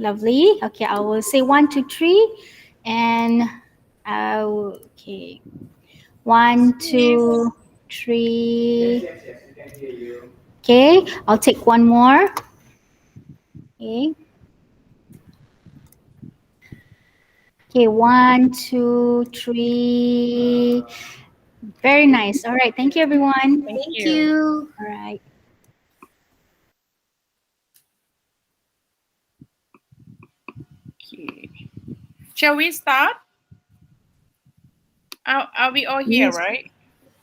Lovely. Okay, I will say 1, 2, 3, and okay, 1, 2, 3. Okay, I'll take one more. Okay. Okay, 1, 2, 3. Very nice. All right. Thank you, everyone. Thank Thank you. you. All right. Okay. Shall we start? Are we all here, Yes, right?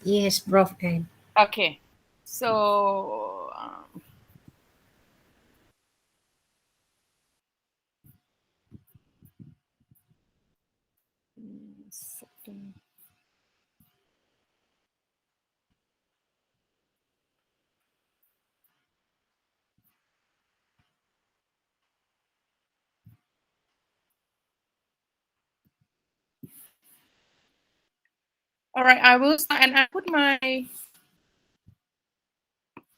yes, Prof. Anne. Okay. So, second. All right, I will start, and I put my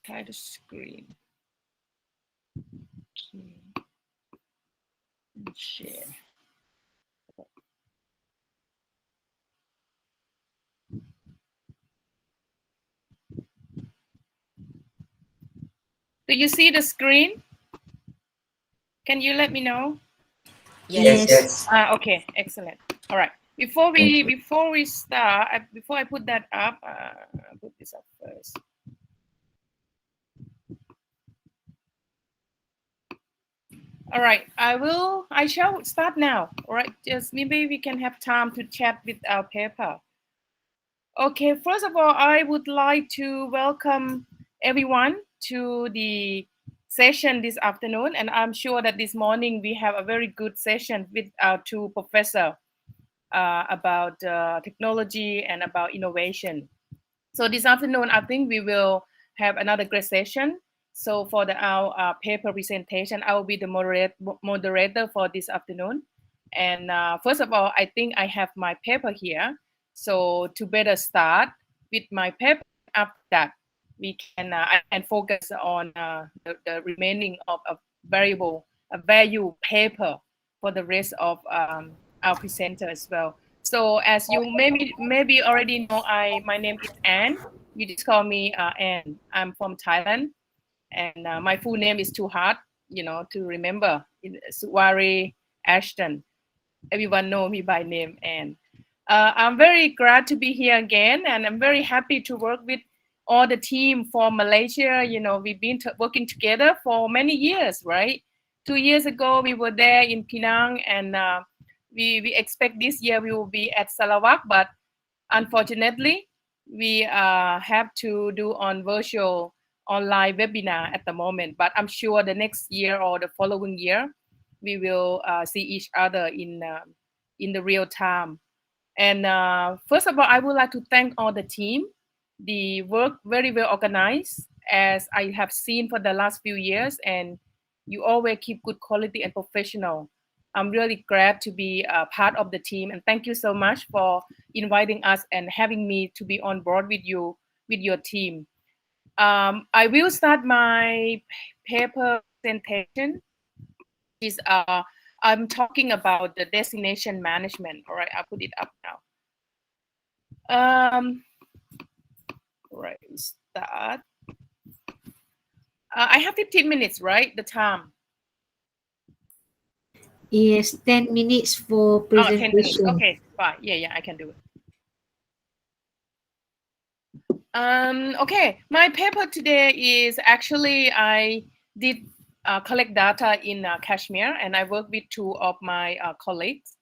title screen. Okay. Share. Do you see the screen? Can you let me know? Yes. Yes. Okay, excellent. All right. Thank you. Before we start, before I put that up, I'll put this up first. All right, I shall start now. All right, just maybe we can have time to chat with our paper. Okay, first of all, I would like to welcome everyone to the session this afternoon, and I'm sure that this morning we have a very good session with our two professors about technology and about innovation. So this afternoon, I think we will have another great session. So for our paper presentation, I will be the moderator for this afternoon. And first of all, I think I have my paper here. So to better start with my paper, after that, I can focus on the remaining of a value paper for the rest of our presenter as well. So as you maybe already know, my name is Anne. You just call me Anne. I'm from Thailand, and my full name is too hard, to remember. Suwari Ashton. Everyone know me by name Anne. I'm very glad to be here again, and I'm very happy to work with all the team from Malaysia. We've been working together for many years, right? 2 years ago, we were there in Penang, and we expect this year we will be at Sarawak, but unfortunately, we have to do on virtual online webinar at the moment. But I'm sure the next year or the following year, we will see each other in the real time. And first of all, I would like to thank all the team. The work very well organized, as I have seen for the last few years, and you always keep good quality and professional. I'm really glad to be a part of the team, and thank you so much for inviting us and having me to be on board with you, with your team. I will start my paper presentation. Is I'm talking about the destination management. All right, I'll put it up now. Right, start. I have 15 minutes, right? The time. Yes, 10 minutes for 10 minutes. presentation. Okay, fine. Yeah, I can do it. Okay, my paper today is actually I did collect data in Kashmir, and I work with two of my colleagues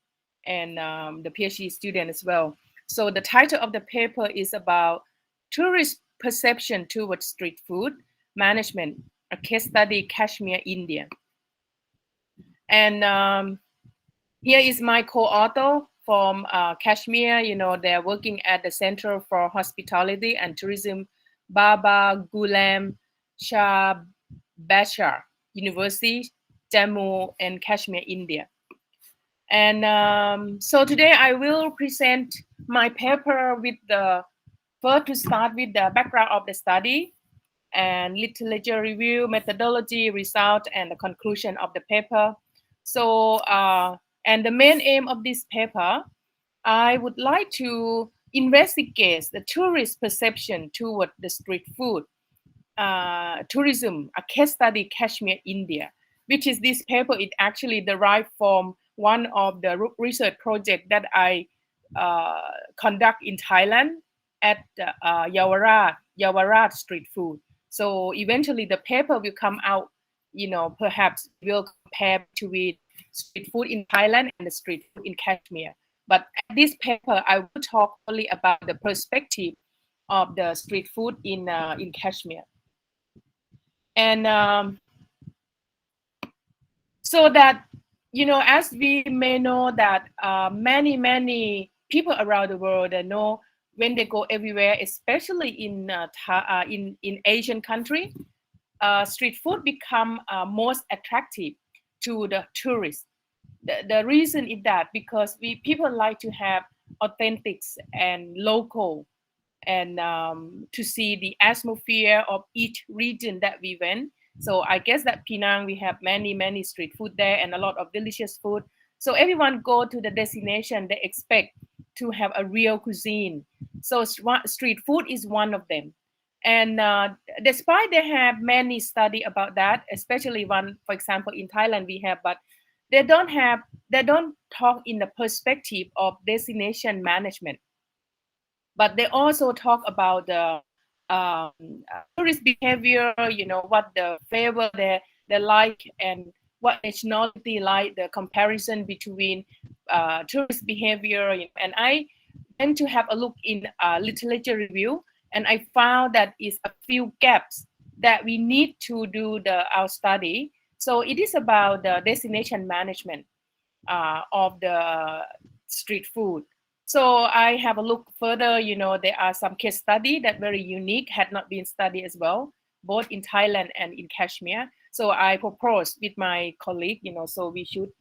and the PhD student as well. So the title of the paper is about tourist perception towards street food management, a case study, Kashmir, India. And here is my co-author from Kashmir. They're working at the Center for Hospitality and Tourism, Baba Ghulam Shah Bashar University, Jammu and Kashmir, India. And so today I will present my paper with first to start with the background of the study and literature review, methodology, result, and the conclusion of the paper. So, and the main aim of this paper, I would like to investigate the tourist perception toward the street food tourism, a case study, Kashmir, India, which is this paper. It actually derived from one of the research project that I conduct in Thailand at Yawarat street food. So eventually the paper will come out, perhaps we'll compare between street food in Thailand and the street food in Kashmir. But at this paper, I will talk only about the perspective of the street food in Kashmir. And so that, as we may know that many people around the world know when they go everywhere, especially in Asian country, street food become most attractive to the tourists. The reason is that because people like to have authentic and local, and to see the atmosphere of each region that we went. So I guess that Penang, we have many street food there and a lot of delicious food. So everyone go to the destination, they expect to have a real cuisine. So street food is one of them. And despite they have many study about that, especially one, for example, in Thailand we have, but they don't talk in the perspective of destination management. But they also talk about the tourist behavior, what the flavor they like, and what nationality like, the comparison between tourist behavior. And I went to have a look in literature review, and I found that is a few gaps that we need to do our study. So it is about the destination management of the street food. So I have a look further, there are some case study that very unique, had not been studied as well, both in Thailand and in Kashmir. So I proposed with my colleague, so we should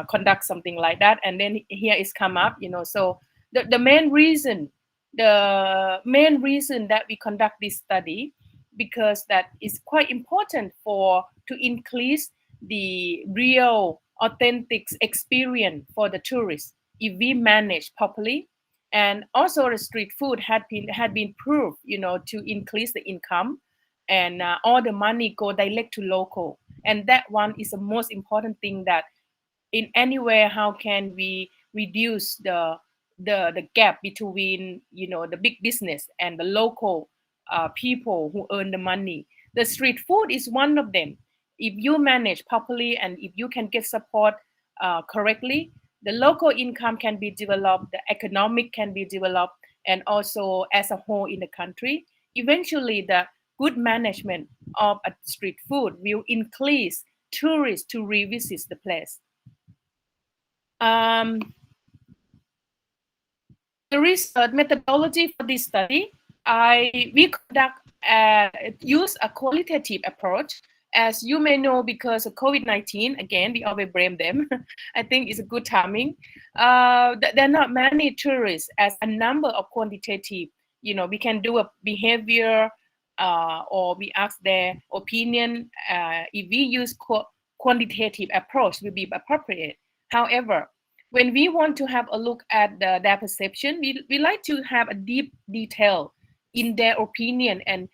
conduct something like that. And then here is come up, so the main reason that we conduct this study, because that is quite important to increase the real authentic experience for the tourists if we manage properly. And also the street food had been proved, to increase the income, and all the money go direct to local. And that one is the most important thing, that in anywhere how can we reduce the gap between the big business and the local people who earn the money. The street food is one of them. If you manage properly and if you can get support correctly, the local income can be developed, the economic can be developed, and also as a whole in the country. Eventually, the good management of a street food will increase tourists to revisit the place. The research methodology for this study, we use a qualitative approach. As you may know, because of COVID-19, again, we always blame them. I think it's a good timing. There are not many tourists as a number of quantitative. We can do a behavior or we ask their opinion. If we use quantitative approach, will be appropriate. However, when we want to have a look at their perception, we like to have a deep detail in their opinion, and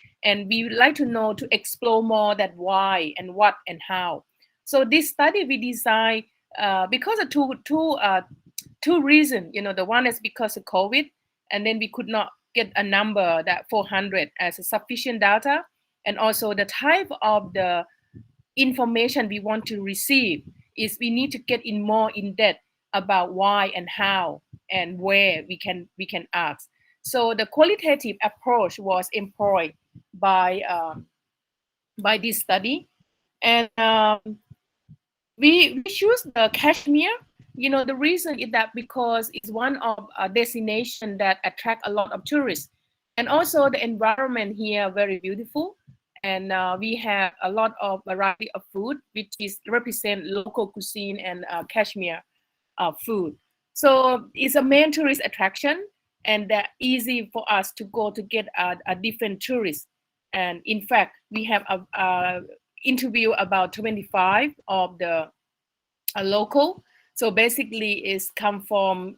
we like to know, to explore more, that why and what and how. So this study we designed because of two reasons. The one is because of COVID, and then we could not get a number that 400 as a sufficient data, and also the type of the information we want to receive is we need to get in more in depth about why and how and where we can ask. So the qualitative approach was employed by this study, and we choose the Kashmir. The reason is that because it's one of a destination that attract a lot of tourists, and also the environment here very beautiful, and we have a lot of variety of food which is represent local cuisine and Kashmir food. So it's a main tourist attraction, and easy for us to go to get a different tourists. And in fact, we have a interview about 25 of the local. So basically, is come from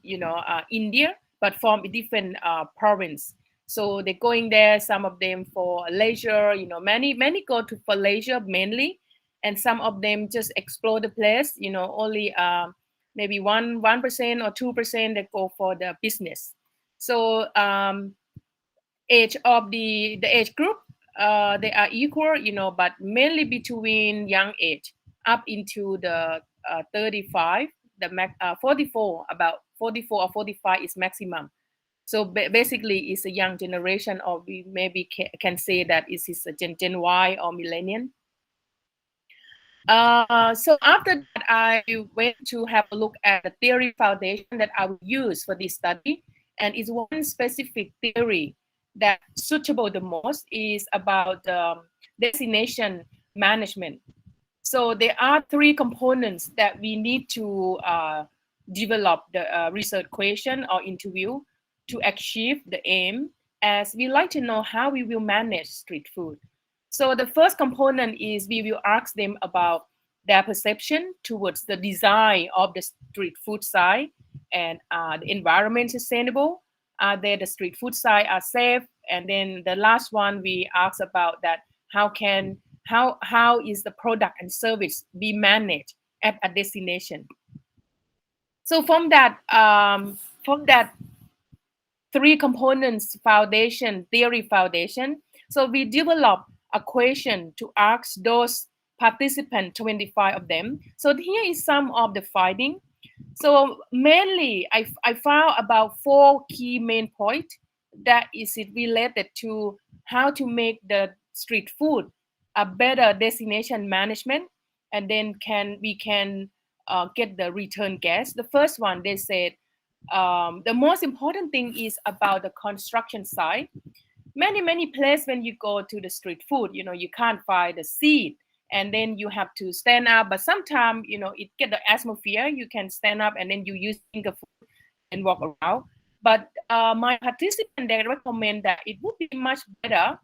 India, but from a different province. So they're going there. Some of them for leisure. Many go to for leisure mainly, and some of them just explore the place. Only maybe 1% or 2% that go for the business. So age of the age group, they are equal, but mainly between young age up into the 35, 44, about 44 or 45 is maximum. So basically it's a young generation, or we maybe can say that it is a Gen Y or millennial. So after that, I went to have a look at the theory foundation that I will use for this study. And it's one specific theory that suitable the most is about destination management. So there are three components that we need to develop the research question or interview to achieve the aim, as we like to know how we will manage street food. So the first component is we will ask them about their perception towards the design of the street food site, and the environment sustainable. Are there the street food site are safe? And then the last one we ask about that how is the product and service be managed at a destination. So from that three components foundation, theory foundation. So we develop a question to ask those participants, 25 of them. So here is some of the finding. So mainly I found about four key main points that is it related to how to make the street food a better destination management, and then we can get the return guests. The first one, they said, the most important thing is about the construction side. Many places when you go to the street food, you can't find the seat, and then you have to stand up. But sometimes it get the atmosphere, you can stand up and then you use finger food and walk around. But my participant, they recommend that it would be much better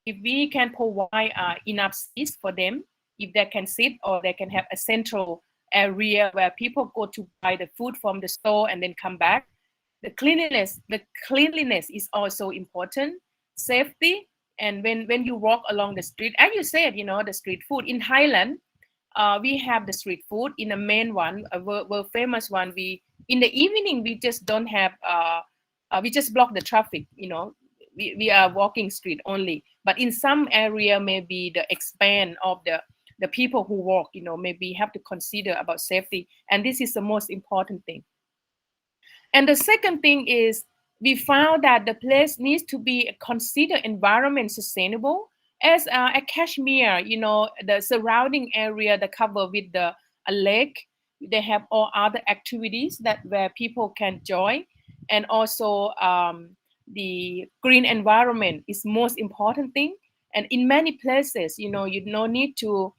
if we can provide enough seats for them, if they can sit, or they can have a central area where people go to buy the food from the store and then come back. The cleanliness is also important. Safety, and when you walk along the street, as you said, the street food in Thailand, we have the street food in the main one, a world famous one. We in the evening we just don't have. We just block the traffic. We are walking street only. But in some area, maybe the expand of the people who walk, maybe have to consider about safety, and this is the most important thing. And the second thing is we found that the place needs to be considered environment sustainable. As at Kashmir, the surrounding area, the cover with a lake, they have all other activities that where people can join, and also the green environment is most important thing. And in many places, you no need to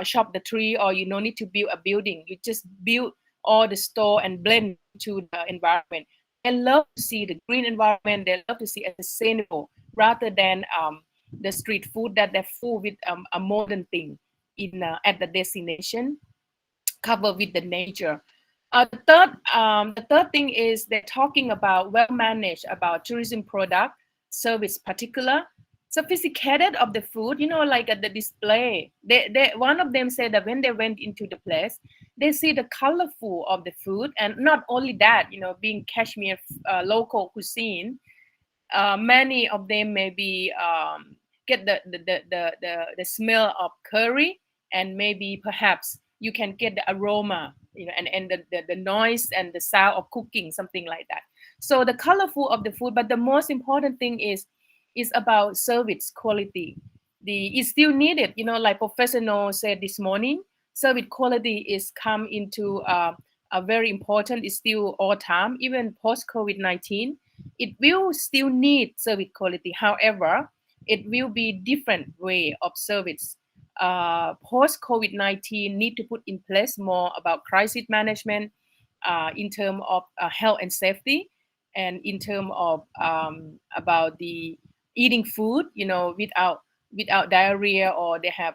chop the tree, or you no need to build a building. You just build all the store and blend to the environment. They love to see the green environment. They love to see a sustainable rather than the street food that they're full with a modern thing in at the destination, covered with the nature. The third thing is they're talking about well managed about tourism product service, particular sophisticated of the food. Like at the display. One of them said that when they went into the place, they see the colorful of the food, and not only that, being Kashmir local cuisine, many of them maybe get the smell of curry, and maybe perhaps you can get the aroma, and the noise and the sound of cooking, something like that. So the colorful of the food, but the most important thing is about service quality. It's still needed, like professional said this morning, service quality is come into a very important, is still all time, even post COVID-19. It will still need service quality. However, it will be different way of service. Post COVID-19 need to put in place more about crisis management in terms of health and safety, and in terms of about the eating food, without diarrhea, or they have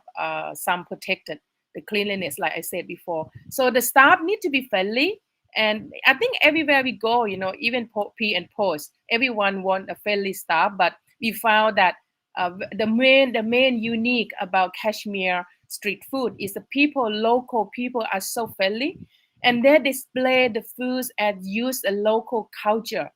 some protected. the cleanliness, like I said before. So the staff need to be friendly. And I think everywhere we go, even pre and post, everyone want a friendly staff. But we found that the main unique about Kashmir street food is the people, local people are so friendly, and they display the foods and use a local culture,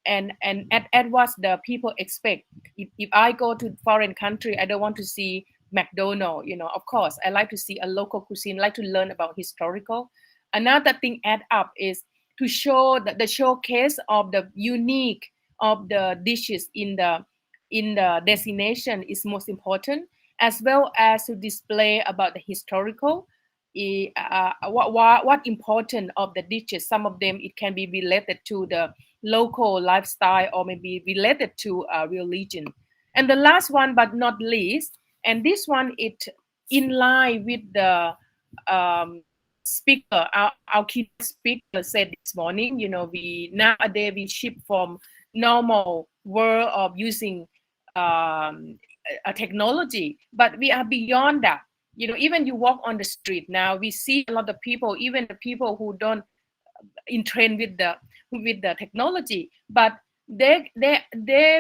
and at what the people expect. If I go to foreign country, I don't want to see McDonald's. Of course, I like to see a local cuisine, like to learn about historical. Another thing add up is to show the showcase of the unique of the dishes in the destination is most important, as well as to display about the historical. What important of the dishes. Some of them it can be related to the local lifestyle or maybe related to religion. And the last one but not least, and this one it in line with the speaker, our keynote speaker said this morning. We nowadays we ship from normal world of using a technology, but we are beyond that. Even you walk on the street now, we see a lot of people, even the people who don't in trend with the technology, but they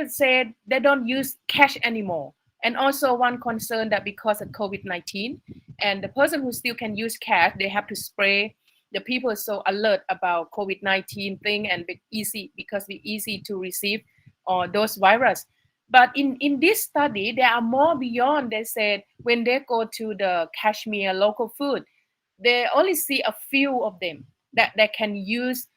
said they don't use cash anymore. And also one concern that because of COVID-19, and the person who still can use cash, they have to spray. The people are so alert about COVID-19 thing, and easy because we easy to receive those virus. But in this study, there are more beyond. They said when they go to the Kashmir local food, they only see a few of them that they can use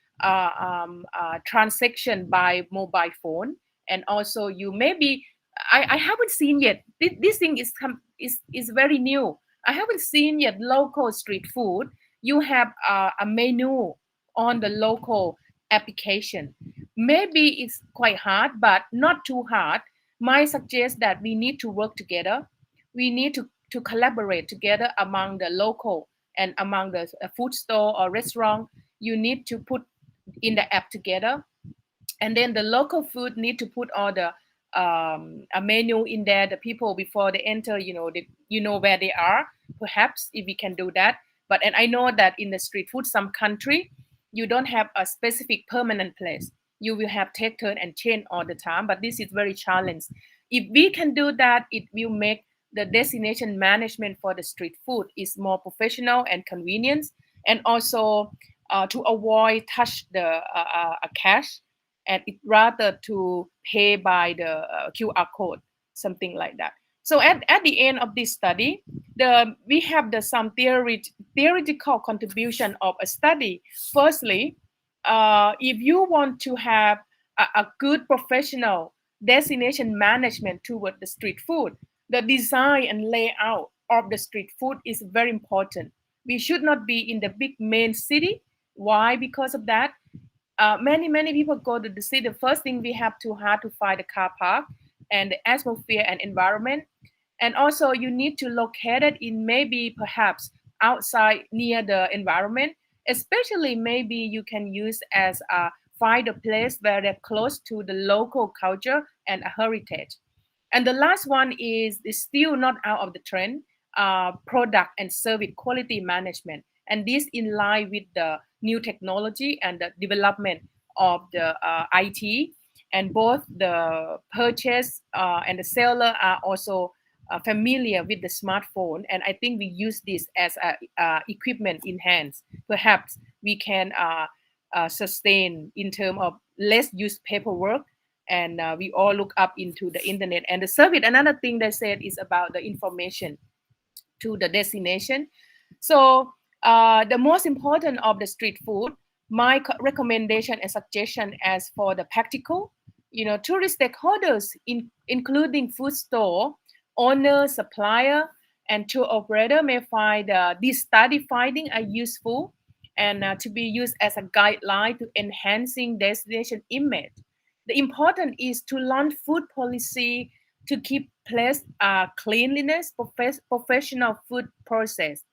transaction by mobile phone. And also you maybe I haven't seen yet. This thing is very new. I haven't seen yet local street food. You have a menu on the local application. Maybe it's quite hard, but not too hard. Might suggest that we need to work together. We need to collaborate together among the local and among the food store or restaurant. You need to put in the app together, and then the local food need to put all the a menu in there. The people before they enter, where they are. Perhaps if we can do that. But and I know that in the street food, some country you don't have a specific permanent place. You will have take turn and change all the time. But this is very challenge. If we can do that, it will make the destination management for the street food is more professional and convenient, and also to avoid touch the cash, and it rather to pay by the QR code, something like that. So at the end of this study, we have some theoretical contribution of a study. Firstly, if you want to have a good professional destination management toward the street food, the design and layout of the street food is very important. We should not be in the big main city. Why? Because of that, many people go to the city. The first thing we have to find the car park and the atmosphere and environment. And also you need to locate it in maybe perhaps outside near the environment. Especially maybe you can use as find a place where they're close to the local culture and heritage. And the last one is still not out of the trend, product and service quality management. And this in line with the new technology and the development of the IT. And both the purchase and the seller are also familiar with the smartphone. And I think we use this as a equipment in hands. Perhaps we can sustain in terms of less use paperwork, and we all look up into the internet and the service. Another thing they said is about the information to the destination. So the most important of the street food, my recommendation and suggestion as for the practical, tourist stakeholders, including food store owner, supplier, and tour operator may find this study finding are useful and to be used as a guideline to enhancing destination image. The important is to launch food policy to keep place cleanliness, professional food process.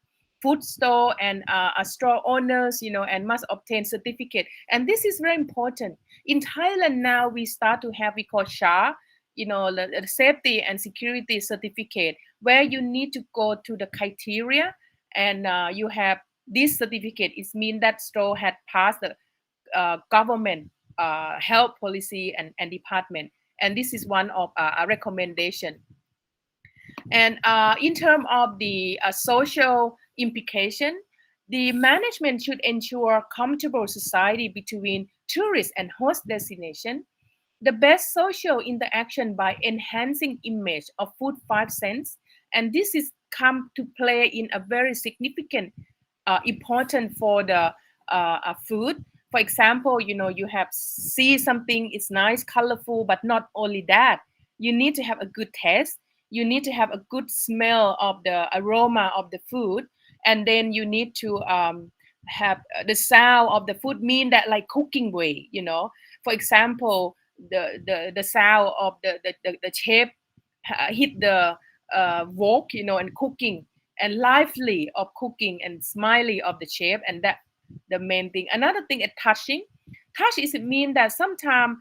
Food store and store owners, and must obtain certificate. And this is very important. In Thailand now, we start to have we call SHA, the safety and security certificate, where you need to go to the criteria and you have this certificate. It means that store had passed the government health policy and department, and this is one of a recommendation. And in terms of the social implication, the management should ensure comfortable society between tourist and host destination, the best social interaction by enhancing image of food five sense, and this is come to play in a very significant important for the food. For example, you have see something is nice, colorful, but not only that, you need to have a good taste. You need to have a good smell of the aroma of the food, and then you need to have the sound of the food. Mean that like cooking way, For example, the sound of the chef hit the wok, and cooking, and lively of cooking and smiley of the chef, and that the main thing. Another thing is touching. Touch is it mean that sometimes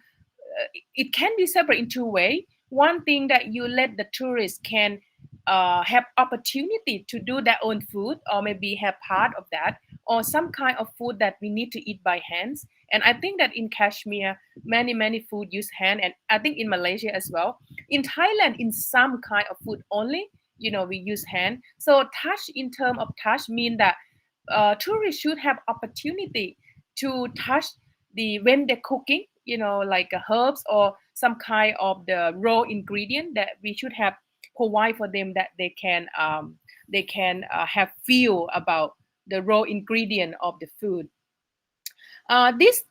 it can be separate in two ways. One thing that you let the tourists can have opportunity to do their own food, or maybe have part of that, or some kind of food that we need to eat by hands. And I think that in Kashmir, many food use hand, and I think in Malaysia as well. In Thailand, in some kind of food only, we use hand. So touch, in term of touch, mean that tourists should have opportunity to touch the when they're cooking, like herbs or some kind of the raw ingredient, that we should have provide for them, that they can have feel about the raw ingredient of the food. This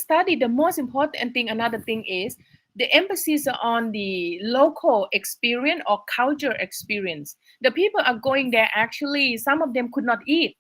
study, the most important thing, another thing is the emphasis on the local experience or culture experience. The people are going there, actually some of them could not eat.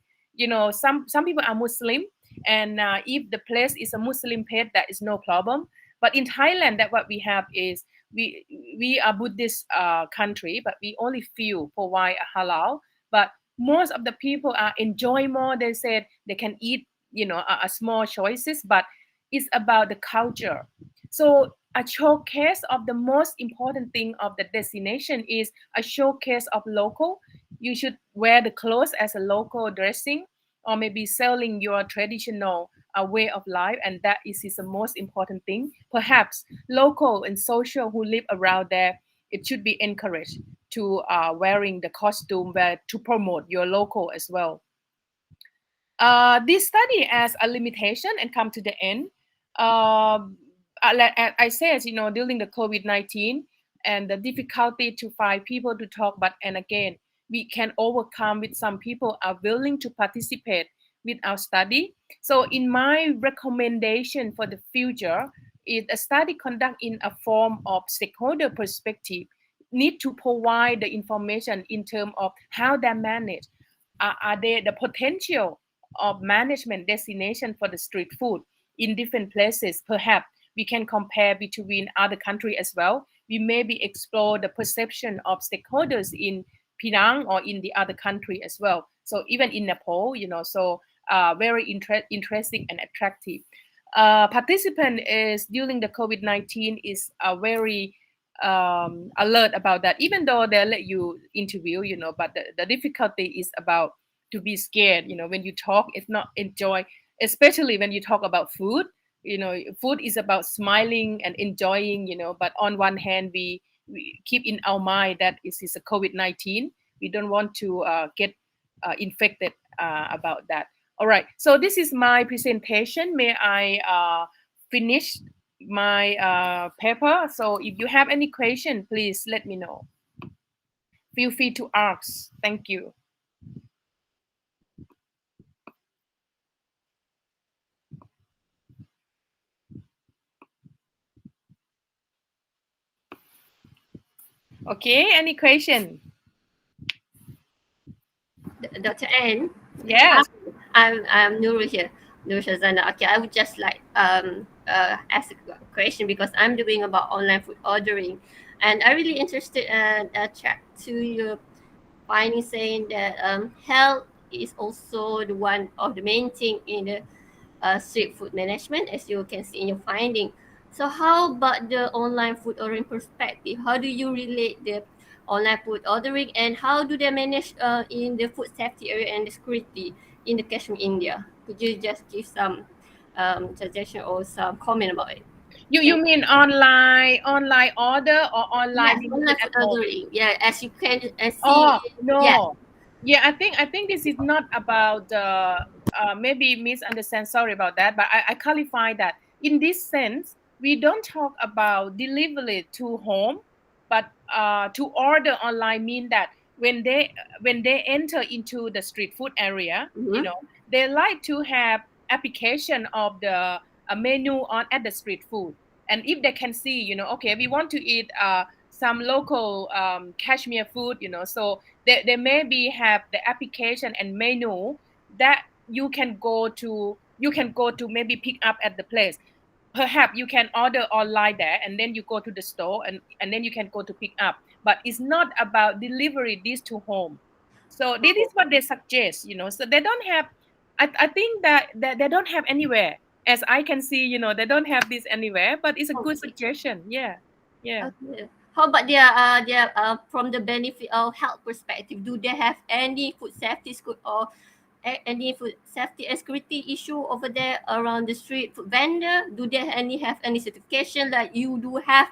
Some people are Muslim, and if the place is a Muslim place, that is no problem. But in Thailand, that what we have is we are Buddhist country, but we only few provide a halal. But most of the people are enjoy more. They said they can eat, a small choices, but it's about the culture. So a showcase of the most important thing of the destination is a showcase of local. You should wear the clothes as a local dressing, or maybe selling your traditional way of life, and that is the most important thing. Perhaps local and social who live around there, it should be encouraged to wearing the costume, where to promote your local as well. This study has a limitation and come to the end. I said, during the COVID-19 and the difficulty to find people to talk, but and again, we can overcome with some people are willing to participate with our study. So in my recommendation for the future is a study conduct in a form of stakeholder perspective, need to provide the information in terms of how they manage. Are there the potential of management destination for the street food in different places? Perhaps we can compare between other countries as well. We maybe explore the perception of stakeholders in Penang or in the other country as well. So even in Nepal, so very interesting and attractive. Participant is during the COVID-19 is very alert about that, even though they let you interview, but the difficulty is about to be scared, when you talk, it's not enjoy, especially when you talk about food. Food is about smiling and enjoying, but on one hand, we keep in our mind that it is a COVID-19. We don't want to get infected about that. All right, so this is my presentation. May I finish my paper? So if you have any question, please let me know. Feel free to ask. Thank you. Okay, any question? Dr. Anne? Yes. I'm Nurul here, Nur Shazana. Okay, I would just like ask a question, because I'm doing about online food ordering, and I really interested check to your finding saying that health is also the one of the main thing in the street food management, as you can see in your finding. So how about the online food ordering perspective? How do you relate the online food ordering, and how do they manage in the food safety area and the security in the Kashmir, India? Could you just give some suggestion or some comment about it? You mean online order or Yes, online delivery online at food home? ordering. Yeah, as you can see. Oh Yeah. no, yeah, I think this is not about maybe misunderstand. Sorry about that, but I qualify that in this sense we don't talk about delivery to home, but to order online mean that when they enter into the street food area, Mm-hmm. they like to have application of the menu on at the street food, and if they can see, okay, we want to eat some local Kashmir food, so they maybe have the application and menu that you can go to maybe pick up at the place. Perhaps you can order online there and then you go to the store and then you can go to pick up, but it's not about delivery this to home. So this is what they suggest, so they don't have, I think that they don't have anywhere, as I can see, they don't have this anywhere, but it's a good Okay. suggestion. Yeah, yeah. Okay. How about their from the benefit of health perspective? Do they have any food safety or any food safety and security issue over there around the street food vendor? Do they have any certification like you do have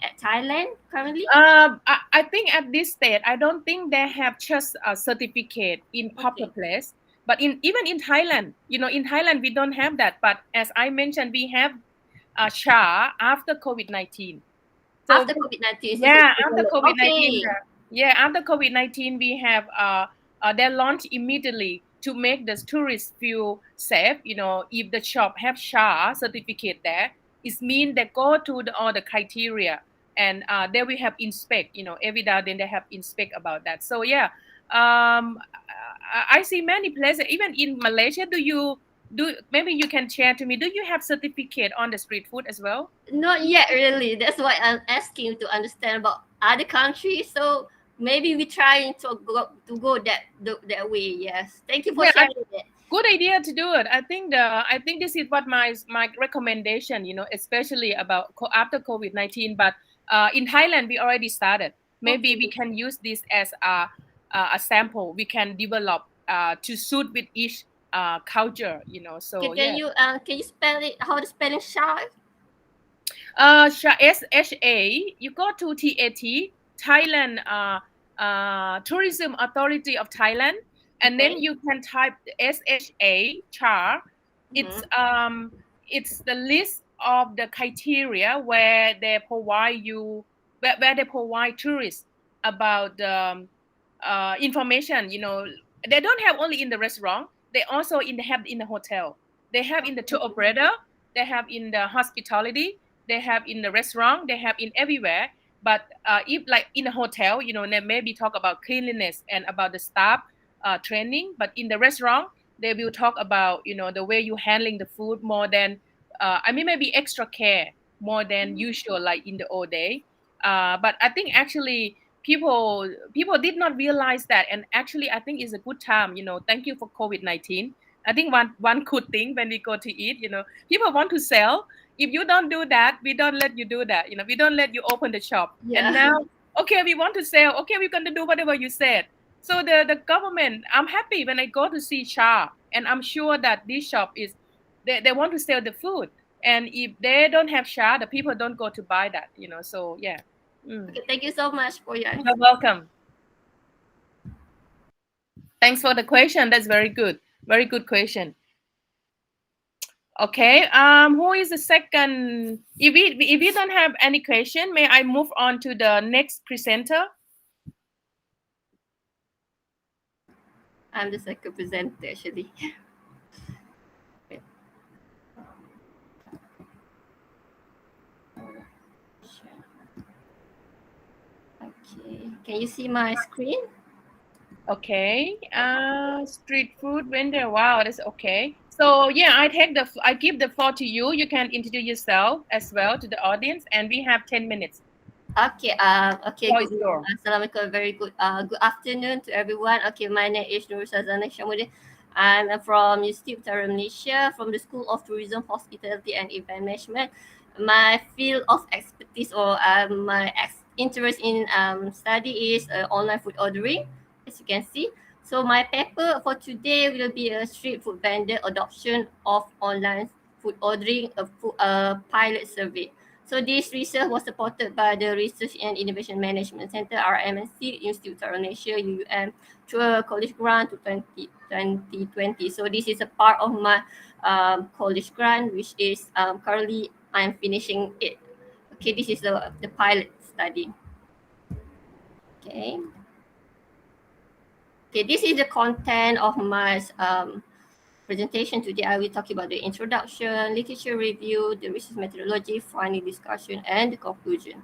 at Thailand currently? I think at this stage, I don't think they have just a certificate in proper Okay. place. But even in Thailand, in Thailand we don't have that. But as I mentioned, we have SHA after COVID-19. So After COVID-19, so yeah, after develop. COVID-19, Okay. after COVID-19, we have they launched immediately to make the tourists feel safe. If the shop have SHA certificate there, it means they go to all the criteria, and they will have inspect. Every day then they have inspect about that. So yeah, I see many places, even in Malaysia. Maybe you can share to me? Do you have certificate on the street food as well? Not yet, really. That's why I'm asking to understand about other countries. So maybe we trying to go that way. Yes. Thank you for Yeah, sharing it. good idea to do it. I think this is what my recommendation, especially about after COVID-19. But in Thailand we already started. Maybe we Okay. can use this as a sample we can develop to suit with each culture. So yeah. Can you spell it? How the spelling shy? SHA. You go to TAT, Thailand, Tourism Authority of Thailand, and then Okay. you can type SHA char. It's Mm-hmm. um it's the list of the criteria where they provide you where they provide tourists about information. They don't have only in the restaurant. They also have in the hotel. They have in the tour operator. They have in the hospitality. They have in the restaurant. They have in everywhere. But if like in a hotel, they maybe talk about cleanliness and about the staff training. But in the restaurant, they will talk about the way you handling the food more than maybe extra care more than usual like in the old day. But I think actually people did not realize that, and actually I think it's a good time. Thank you for COVID-19. I think one good thing when we go to eat, people want to sell. If you don't do that, we don't let you do that. We don't let you open the shop. And Yeah. now, okay, we want to sell. Okay, we're going to do whatever you said. So the government, I'm happy when I go to see Shah, and I'm sure that this shop they want to sell the food. And if they don't have Shah, the people don't go to buy that. So yeah. Okay. Thank you so much for your answer. You're welcome. Thanks for the question. That's very good. Very good question. Okay. Who is the second? If we don't have any question, may I move on to the next presenter? I'm the second presenter actually. Okay. Can you see my screen? Okay. Street food vendor. Wow, that's okay. So yeah, I give the floor to you. You can introduce yourself as well to the audience, and we have 10 minutes. Okay. Okay. Floor Good. is yours. Assalamualaikum. Very good. Good afternoon to everyone. Okay. My name is Nur Sazana Shamudin. I'm from University of Utara Malaysia, from the School of Tourism, Hospitality and Event Management. My field of expertise or my interest in study is online food ordering, as you can see. So my paper for today will be a street food vendor adoption of online food ordering, a pilot survey. So this research was supported by the Research and Innovation Management Center, RMNC, Institute of Malaysia, UUM, through a college grant to 2020. So this is a part of my college grant, which is currently I'm finishing it. Okay, this is the pilot study. Okay. Okay, this is the content of my presentation today. I will talk about the introduction, literature review, the research methodology, finding discussion, and the conclusion.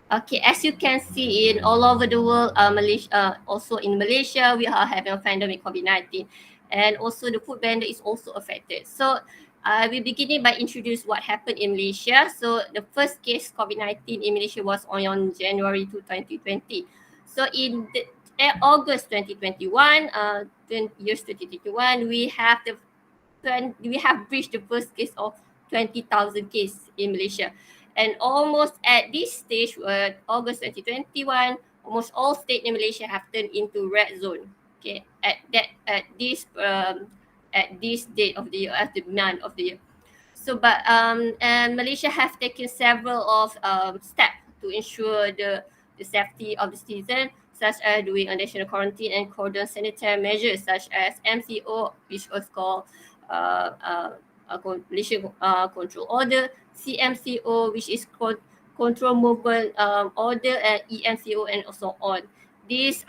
Okay, as you can see in all over the world, Malaysia, also in Malaysia, we are having a pandemic COVID-19, and also the food vendor is also affected. So I will begin by introduce what happened in Malaysia. So the first case COVID-19 in Malaysia was on January 2020. So in August 2021, years 2021, we have reached the first case of 20,000 cases in Malaysia. And almost at this stage, August 2021, almost all states in Malaysia have turned into red zone. Okay, at this date of the year, at the month of the year. So, but and Malaysia have taken several of steps to ensure the safety of the citizen, such as doing a national quarantine and cordon sanitary measures, such as MCO, which was called Malaysia Control Order, CMCO, which is called Control Movement Order, and EMCO, and so on. These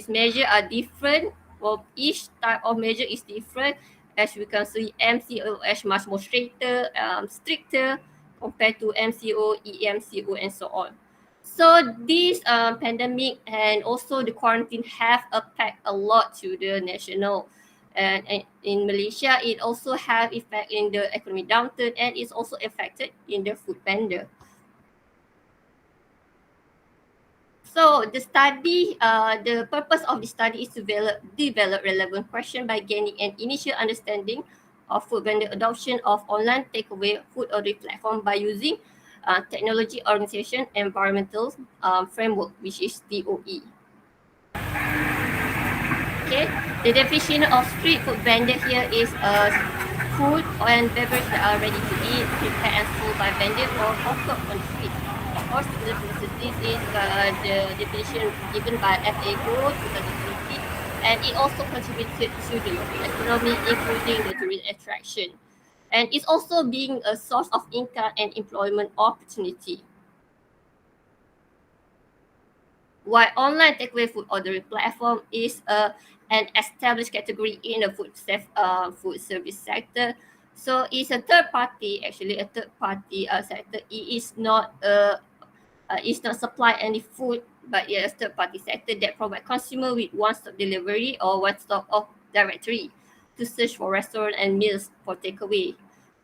measures are different. Well, each type of measure is different. As we can see, MCO is much more stricter compared to MCO, EMCO, and so on. So this pandemic and also the quarantine have affected a lot to the national. And in Malaysia, it also have effect in the economic downturn, and it's also affected in the food vendor. So the study, the purpose of the study is to develop relevant questions by gaining an initial understanding of food vendor adoption of online takeaway food ordering platform by using technology organization environmental framework, which is TOE. Okay, the definition of street food vendor here is food and beverage that are ready to eat, prepared and sold by vendor or offered on the street. Of course, this is the definition given by FAO 2020, and it also contributed to the local economy, including the tourism attraction. And it's also being a source of income and employment opportunity. While online takeaway food ordering platform is an established category in the food service sector, so it's a third party sector. It is not supply any food, but it's a third party sector that provide consumer with one-stop delivery or one-stop of directory to search for restaurant and meals for takeaway.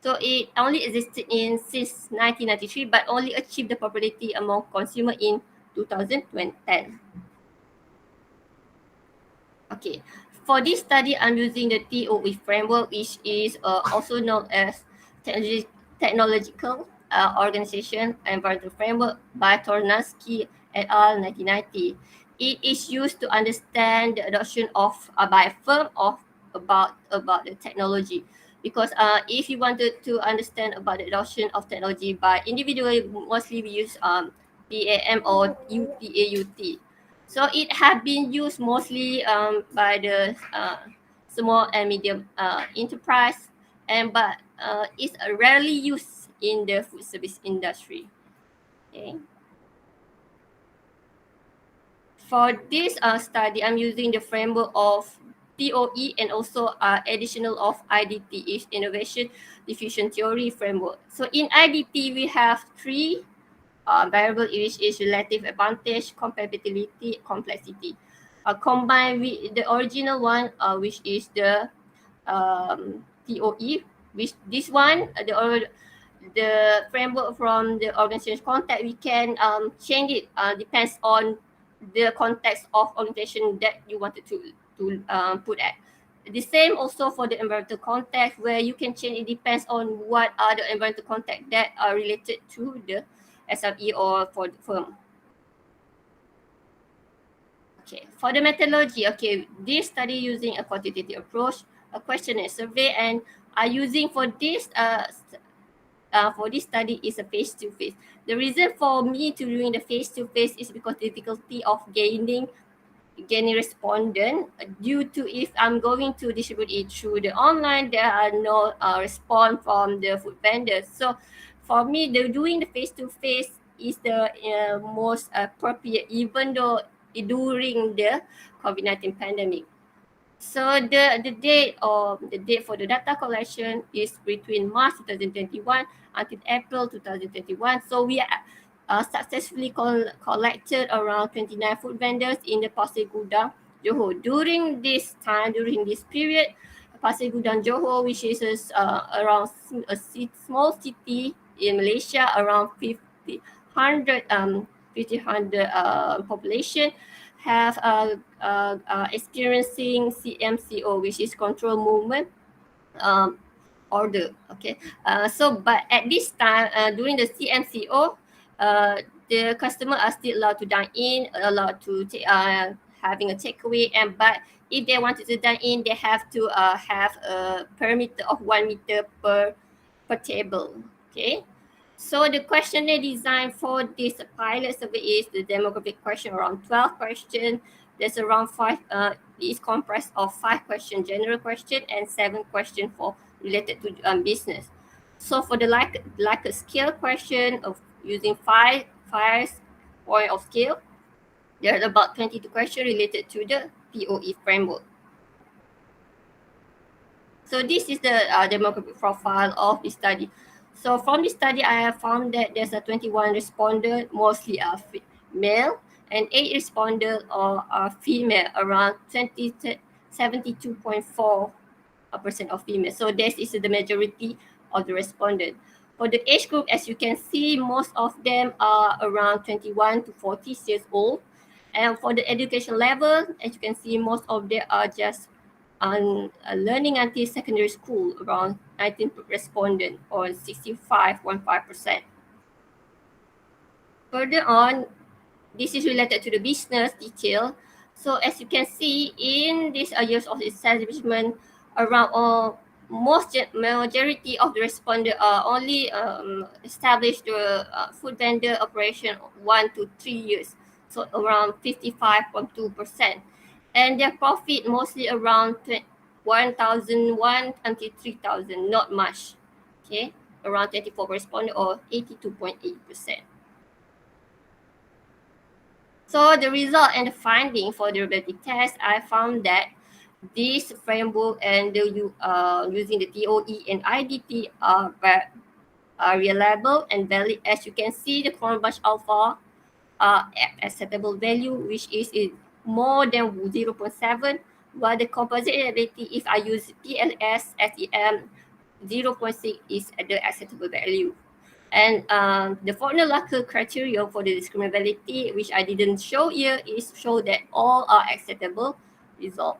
So it only existed since 1993, but only achieved the popularity among consumer in 2010. Okay, for this study, I'm using the TOE framework, which is also known as Technological Organization Environmental Framework by Tornansky et al. 1990. It is used to understand the adoption of by a firm of about the technology. Because if you wanted to understand about the adoption of technology by individual, mostly we use PAM or UTAUT. So it has been used mostly by the small and medium enterprise, but it's rarely used in the food service industry. Okay. For this study, I'm using the framework of TOE and also additional of IDT, is Innovation Diffusion Theory framework. So in IDT, we have three variable, which is relative advantage, compatibility, complexity. Combined with the original one, which is the TOE, which this one, the framework from the organization context, we can change it, depends on the context of organization that you wanted to put at. The same also for the environmental context, where you can change. It depends on what are the environmental context that are related to the SRE or for the firm. Okay, for the methodology, okay, this study using a quantitative approach, a questionnaire survey, and are using for this study is a face-to-face. The reason for me to doing the face-to-face is because the difficulty of gaining respondent, due to if I'm going to distribute it through the online, there are no response from the food vendors. So for me, the doing the face-to-face is the most appropriate, even though during the COVID-19 pandemic. So the date for the data collection is between March 2021 until April 2021. So we successfully collected around 29 food vendors in the Pasir Gudang, Johor. During this time, during this period, Pasir Gudang, Johor, which is around a small city in Malaysia, around 1,500 population, have experiencing CMCO, which is control movement um, order. Okay. But at this time, during the CMCO, the customer are still allowed to dine in, allowed to having a takeaway, but if they wanted to dine in, they have to have a perimeter of 1 meter per table. Okay. So the questionnaire design for this pilot survey is the demographic question, around 12 questions. There's around it's comprised of 5 questions, general question, and 7 questions for related to business. So for the like a scale question of using five point of scale, there are about 22 questions related to the POE framework. So this is the demographic profile of the study. So from the study, I have found that there's a 21 respondent, mostly male, and 8 respondent are female, around 72.4% of female. So this is the majority of the respondent. For the age group, as you can see, most of them are around 21 to 40 years old. And for the education level, as you can see, most of them are just on learning until secondary school, around 19 respondent or 65.5%. Further on, this is related to the business detail. So as you can see, in these years of establishment, around majority of the respondents only established the food vendor operation 1 to 3 years, so around 55.2%, and their profit mostly around 1,001 until 3,000, not much. Okay, around 24 respondents or 82.8%. So the result and the finding for the robotic test, I found that this framework and using the TOE and IDT are reliable and valid. As you can see, the corn bunch alpha acceptable value, which is more than 0.7, while the composite ability, if I use PLS, SEM, 0.6 is the acceptable value. And the Fortner-Lacker criteria for the discriminability, which I didn't show here, is show that all are acceptable result.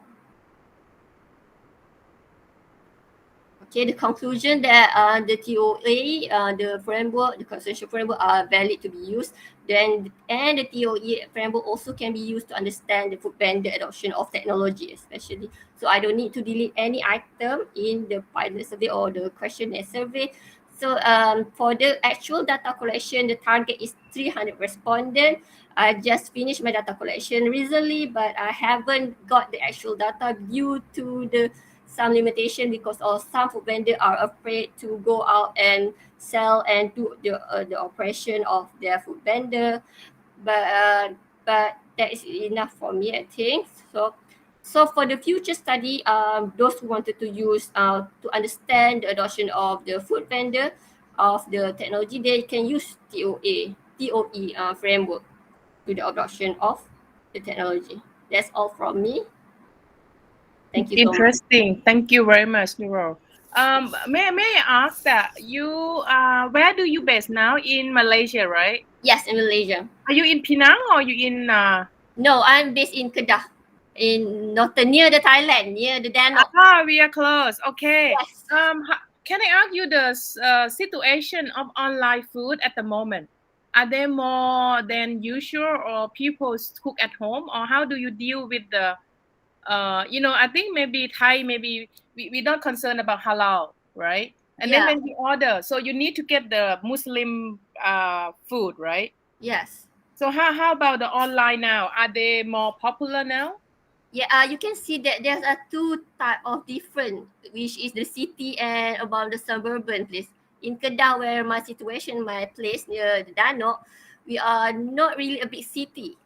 Okay, the conclusion that the TOA, the framework, the consensus framework are valid to be used. And the TOE framework also can be used to understand the food vendor adoption of technology, especially. So I don't need to delete any item in the pilot survey or the questionnaire survey. So for the actual data collection, the target is 300 respondents. I just finished my data collection recently, but I haven't got the actual data due to the some limitation because of some food vendors are afraid to go out and sell and do the operation of their food vendor. But that is enough for me, I think. So for the future study, those who wanted to use to understand the adoption of the food vendor of the technology, they can use TOE framework to the adoption of the technology. That's all from me. Thank you so much. Interesting. Thank you very much, Nurul. May I ask that where do you base now in Malaysia, right? Yes, in Malaysia. Are you in Penang or you in? No, I'm based in Kedah. in northern, near the Thailand, near the Danok. We are close. Okay. Yes. Can I ask you the situation of online food at the moment? Are there more than usual, or people cook at home, or how do you deal with the I think maybe Thai, maybe we're not concerned about halal, right? And then Yeah. when we order, so you need to get the Muslim food, right? Yes. So how about the online now? Are they more popular now? Yeah, you can see that there's a two type of different, which is the city and about the suburban place. In Kedah, where my situation, my place near the Danok, we are not really a big city.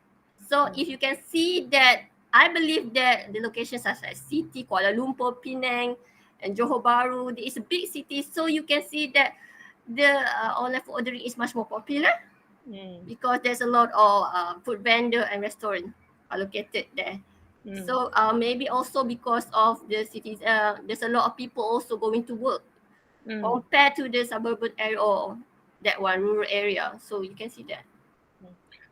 So if you can see that, I believe that the locations such as city, Kuala Lumpur, Penang, and Johor Bahru, there is a big city. So you can see that the online food ordering is much more popular because there's a lot of food vendor and restaurant are located there. So maybe also because of the cities, there's a lot of people also going to work compared to the suburban area or that one rural area. So you can see that.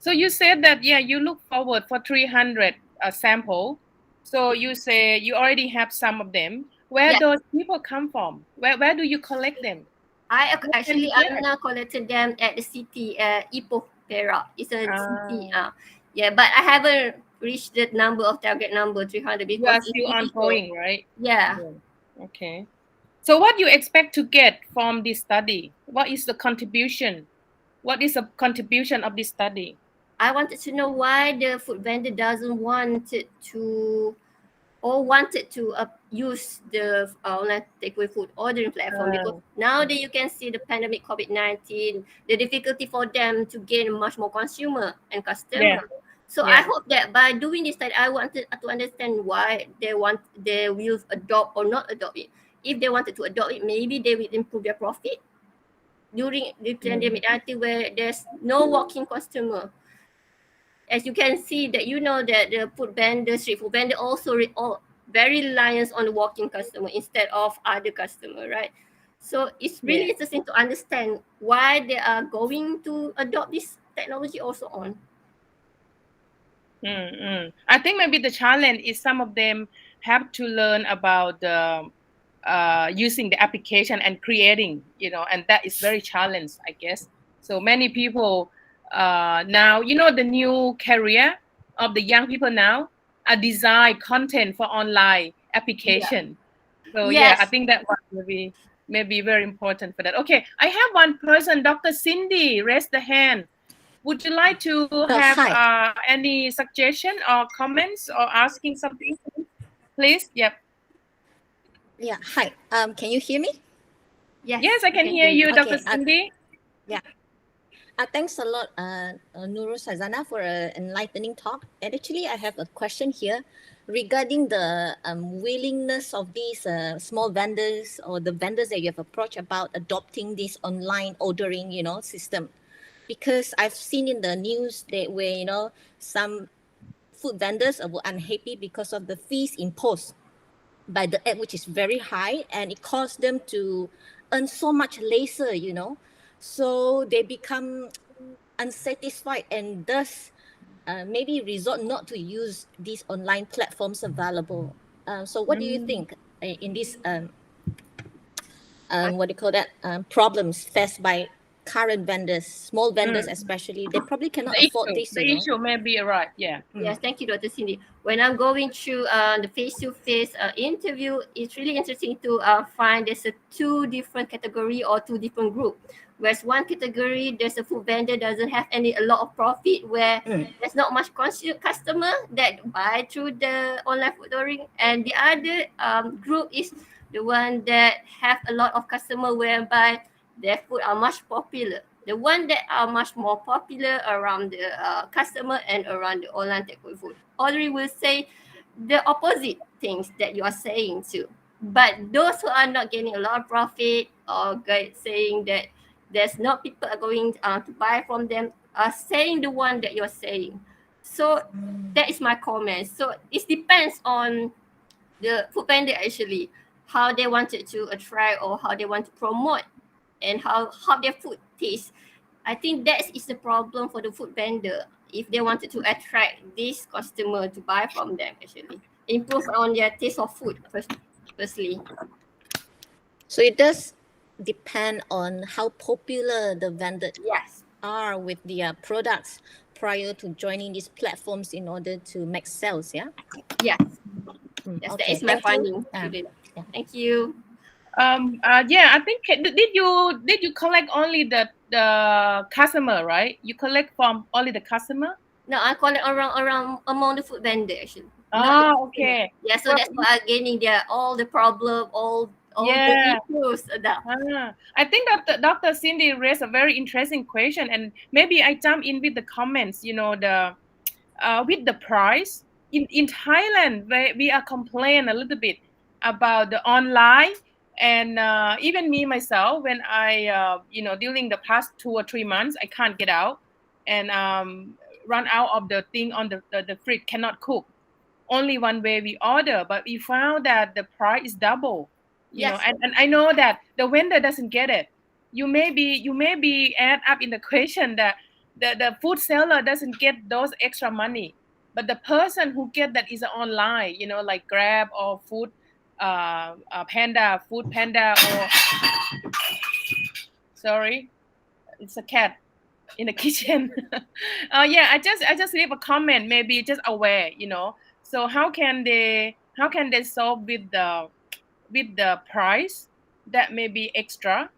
So you said that, yeah, you look forward for 300 sample. So you say you already have some of them. Where Yeah. those people come from? Where do you collect them? I'm Where? now collecting them at the city, Ipoh, Perak. It's a city. Ah. Yeah, but I haven't reached the number of target number 300 You are because it's still difficult. ongoing, right? Yeah. Okay. So what do you expect to get from this study? What is the contribution? What is the contribution of this study? I wanted to know why the food vendor doesn't want it to or wanted to use the online takeaway food ordering platform, because nowadays you can see the pandemic COVID-19, the difficulty for them to gain much more consumer and customer. So I hope that by doing this study, I wanted to understand why they will adopt or not adopt it. If they wanted to adopt it, maybe they will improve their profit during the pandemic where there's no walking customer. As you can see that that the food vendor, street food vendor also very reliant on the walking customer instead of other customer, right? So it's really interesting to understand why they are going to adopt this technology also on. I think maybe the challenge is some of them have to learn about using the application and creating, and that is very challenged, I guess. So many people now, the new career of the young people now are design content for online application. So I Yes. think that one will be maybe very important for that. Okay, I have one person, Dr. Cindy, raise the hand. Would you like to have any suggestion or comments or asking something, please? Yep. Yeah. Hi. Can you hear me? Yes, I can hear you, Dr. Okay, Cindy. Yeah. Thanks a lot, Nurul Sazana, for an enlightening talk. And actually, I have a question here regarding the willingness of these small vendors or the vendors that you have approached about adopting this online ordering, system. Because I've seen in the news that where, some food vendors were unhappy because of the fees imposed by the app, which is very high, and it caused them to earn so much lesser, so they become unsatisfied and thus maybe resort not to use these online platforms available. So what do you think in this what do you call that, problems faced by current vendors, small vendors especially? They probably cannot afford this. The issue may be right. Yeah. Yes, thank you, Dr. Cindy. When I'm going through the face-to-face interview, it's really interesting to find there's two different category or two different group. Whereas one category, there's a food vendor doesn't have a lot of profit, where there's not much customer that buy through the online food ordering, and the other group is the one that have a lot of customer whereby their food are much popular. The one that are much more popular around the customer and around the online takeaway food ordering will say the opposite things that you are saying too. But those who are not getting a lot of profit or saying that there's not people are going to buy from them are saying the one that you're saying. So that is my comment. So it depends on the food vendor actually, how they wanted to attract or how they want to promote and how their food tastes. I think that is the problem for the food vendor. if they wanted to attract this customer to buy from them, actually improve on their taste of food firstly. So it does depend on how popular the vendor Yes. are with their products prior to joining these platforms in order to make sales. Yeah. Yes. Yes, that Okay. is my Thank you. finding. Yeah. Thank you. Yeah, I think did you collect only the customer, right? You collect from only the customer. No, I call it around among the food vendor actually. Not Oh, okay. yeah, so Well, that's why I'm gaining their all the problem, all the yeah. issues that. I think that Dr. Cindy raised a very interesting question, and maybe I jump in with the comments. The with the price in Thailand, we are complaining a little bit about the online, and even me myself, when I during the past 2 or 3 months, I can't get out and run out of the thing on the fridge, cannot cook. Only one way we order, but we found that the price is double. Yes. And I know that the vendor doesn't get it. You may be add up in the question that the food seller doesn't get those extra money, but the person who get that is online, like Grab or Panda, Food Panda, or sorry, it's a cat in the kitchen. Yeah, I just leave a comment, maybe just aware. So how can they solve with the price that may be extra,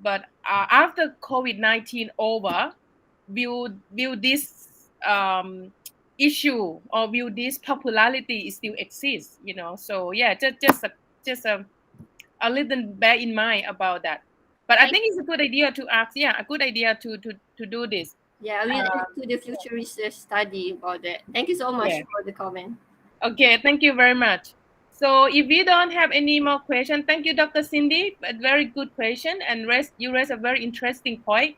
but after COVID-19 over, will this issue, or will this popularity still exist? So yeah, just a little bear in mind about that. But I think it's a good idea to ask. Yeah, a good idea to do this. Yeah, we'll do the future research study about that. Thank you so much Yeah. for the comment. Okay, thank you very much. So if we don't have any more questions, thank you, Dr. Cindy. A very good question, and you raised a very interesting point.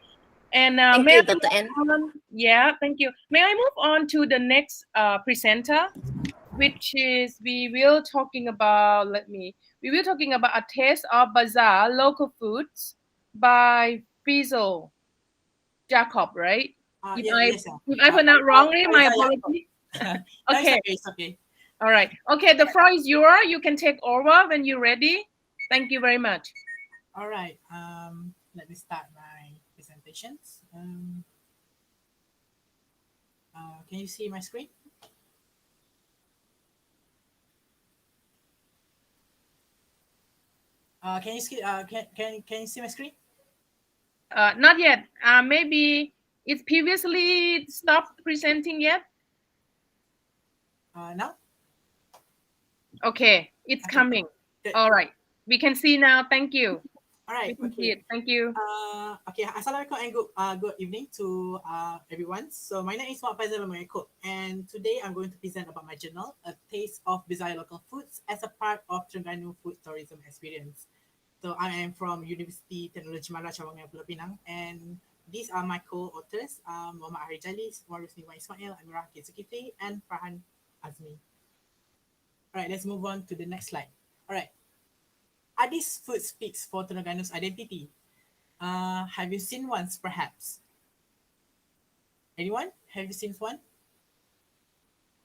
And Thank may you, I Dr. N. move on? Yeah, thank you. May I move on to the next presenter, which is we will talking about. We will talking about a taste of bazaar local foods by Fizzle Jacob, right? If Yeah, I yes, sir. if I pronounce wrongly, my yeah. apology. No, Okay. it's okay. All right. Okay, the floor is yours. You can take over when you're ready. Thank you very much. All right. Let me start my presentations. Can you see my screen? Can you see? Can you see my screen? Not yet. Maybe it's previously stopped presenting yet. Now. Okay, it's coming. Good. All right, we can see now. Thank you. All right. We can see Okay. it. Thank you. Okay. Assalamualaikum and good evening to everyone. So my name is Mak Faizal Mayakut, and today I'm going to present about my journal, A Taste of Bizarre Local Foods, as a part of Terengganu Food Tourism Experience. So I am from University Teknologi Malaya Cawangan Pulau Pinang, and these are my co-authors, Muhammad Ahri Jalis, Warusni Wan Ismail, Amirah Zulkifli, and Farhan Azmi. All right, let's move on to the next slide. All right. Are these food speaks for Terengganu's identity? Have you seen one, perhaps? Anyone? Have you seen one?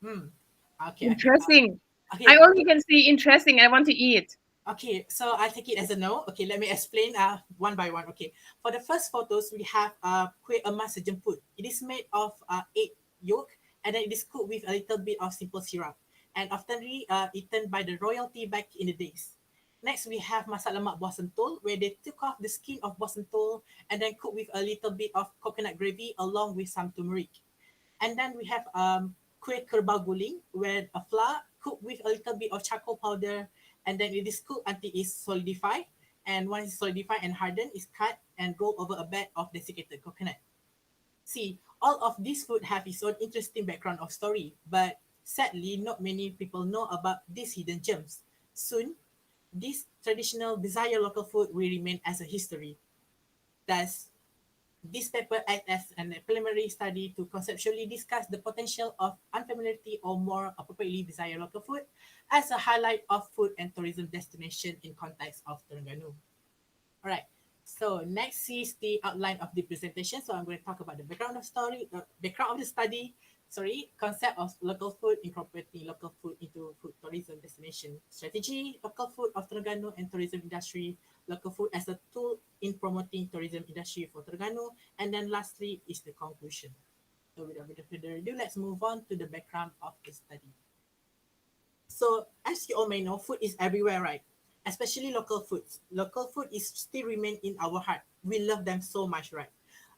Okay. Interesting. Okay. I only can see interesting. I want to eat. Okay, so I take it as a no. Okay, let me explain one by one. Okay, for the first photos, we have kuih emas sejemput. It is made of egg yolk, and then it is cooked with a little bit of simple syrup, and oftenly eaten by the royalty back in the days. Next, we have masak lemak buah sentul, where they took off the skin of buah sentul and then cooked with a little bit of coconut gravy along with some turmeric. And then we have kuih kerbau guling, where a flour cooked with a little bit of charcoal powder, and then it is cooked until it's solidified. And once it's solidified and hardened, it's cut and rolled over a bed of desiccated coconut. See, all of these food have its own interesting background of story, but sadly, not many people know about these hidden gems. Soon, this traditional bizarre local food will remain as a history. Thus, this paper acts as a preliminary study to conceptually discuss the potential of unfamiliarity or more appropriately bizarre local food as a highlight of food and tourism destination in context of Terengganu. All right. So next is the outline of the presentation. So I'm going to talk about the background of the study, concept of local food, incorporating local food into food tourism destination strategy, local food of Terengganu and tourism industry, local food as a tool in promoting tourism industry for Terengganu, and then lastly is the conclusion. So without further ado, let's move on to the background of the study. So as you all may know, food is everywhere, right? Especially local foods. Local food is still remain in our heart. We love them so much, right?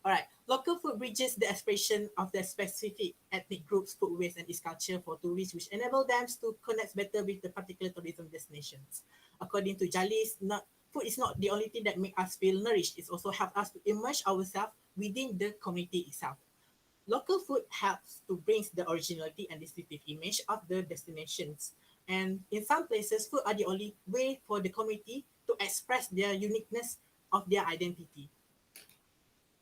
All right. Local food bridges the expression of the specific ethnic groups, food waste, and its culture for tourists, which enable them to connect better with the particular tourism destinations. According to Jalis, not food is not the only thing that make us feel nourished. It also help us to immerse ourselves within the community itself. Local food helps to bring the originality and distinctive image of the destinations. And in some places, food are the only way for the community to express their uniqueness of their identity.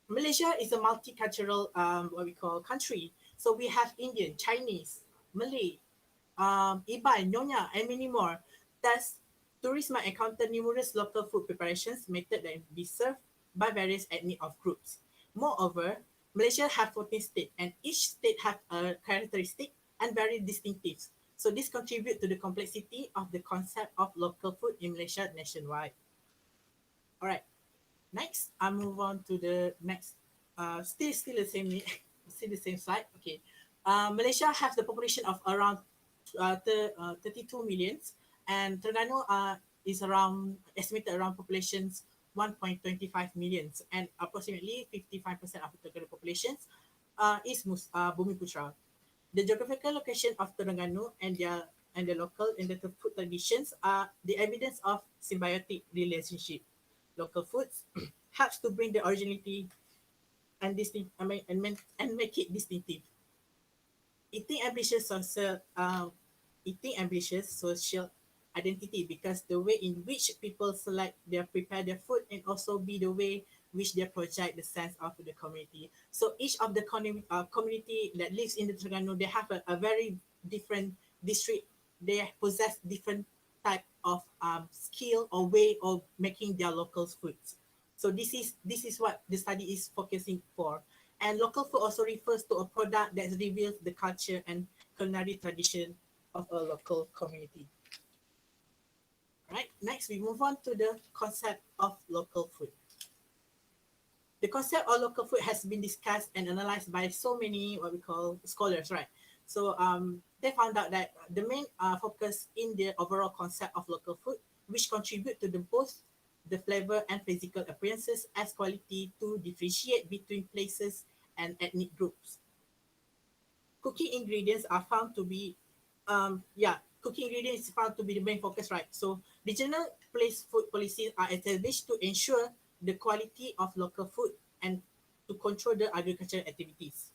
Malaysia is a multicultural, what we call country. So we have Indian, Chinese, Malay, Iban, Nyonya, and many more. Thus, tourists might encounter numerous local food preparations methods that be served by various ethnic of groups. Moreover, Malaysia have 14 states, and each state have a characteristic and very distinctive. So this contribute to the complexity of the concept of local food in Malaysia nationwide. All right. Next, I move on to the next. Still the same. Still the same slide. Okay. Malaysia has the population of around 32 millions, and Terengganu is around estimated around populations 1.25 millions, and approximately 55% of the Terengganu populations is Bumi Putra. The geographical location of Terengganu and the local and the food traditions are the evidence of symbiotic relationship. Local foods helps to bring the originality and and make it distinctive. Eating ambitious social eating ambitious social identity because the way in which people prepare their food and also be the way which they project the sense of the community. So each of the community that lives in the Terengganu, they have a very different district. They possess different type of skill or way of making their local foods. So this is what the study is focusing for. And local food also refers to a product that reveals the culture and culinary tradition of a local community. Right. Next, we move on to the concept of local food. The concept of local food has been discussed and analyzed by so many what we call scholars, right? So they found out that the main focus in the overall concept of local food, which contribute to the both the flavor and physical appearances as quality to differentiate between places and ethnic groups. Cooking ingredients are found to be cooking ingredients is found to be the main focus, right? So regional place food policies are established to ensure the quality of local food and to control the agricultural activities.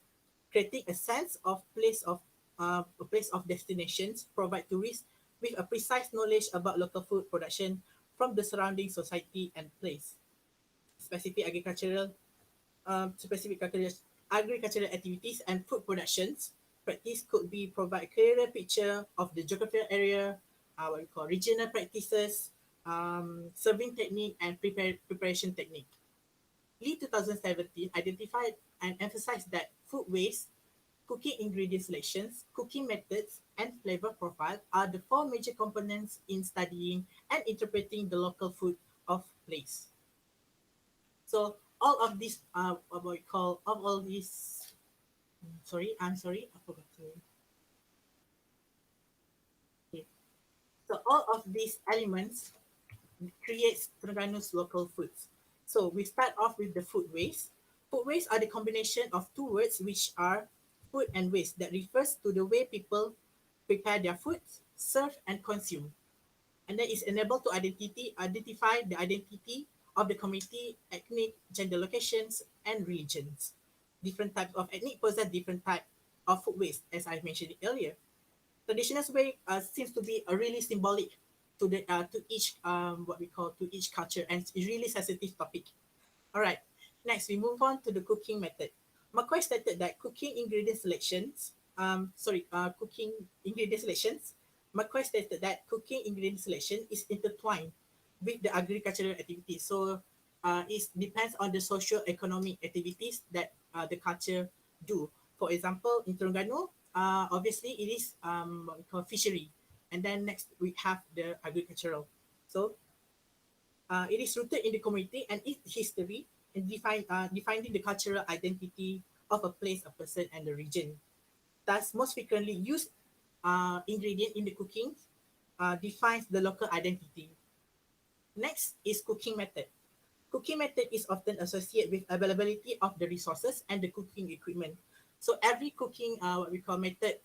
Creating a sense of a place of destinations provide tourists with a precise knowledge about local food production from the surrounding society and place. Specific agricultural activities and food productions practice could be provide clearer picture of the geographical area, what we call regional practices, serving technique and preparation technique. Lee 2017 identified and emphasized that food waste, cooking ingredient selections, cooking methods, and flavor profile are the four major components in studying and interpreting the local food of place. So all of these, what we call, of all these, I'm sorry, I forgot to. Okay. So all of these elements creates Terengganu's local foods. So we start off with the food waste. Food waste are the combination of two words which are food and waste that refers to the way people prepare their food, serve and consume. And that is enabled to identify the identity of the community, ethnic, gender locations, and religions. Different types of ethnic possess different type of food waste, as I mentioned earlier. Traditional way seems to be a really symbolic to each what we call to each culture, and it's really sensitive topic. All right. Next, we move on to the cooking method. McCoy stated that cooking ingredient selections. McCoy stated that cooking ingredient selection is intertwined with the agricultural activity. So, it depends on the socio-economic activities that the culture do. For example, in Terengganu, obviously it is what we call fishery, and then next we have the agricultural. So it is rooted in the community and its history and defining the cultural identity of a place, a person, and the region. Thus, most frequently used ingredient in the cooking defines the local identity. Next is cooking method. Cooking method is often associated with availability of the resources and the cooking equipment. So every cooking, what we call method,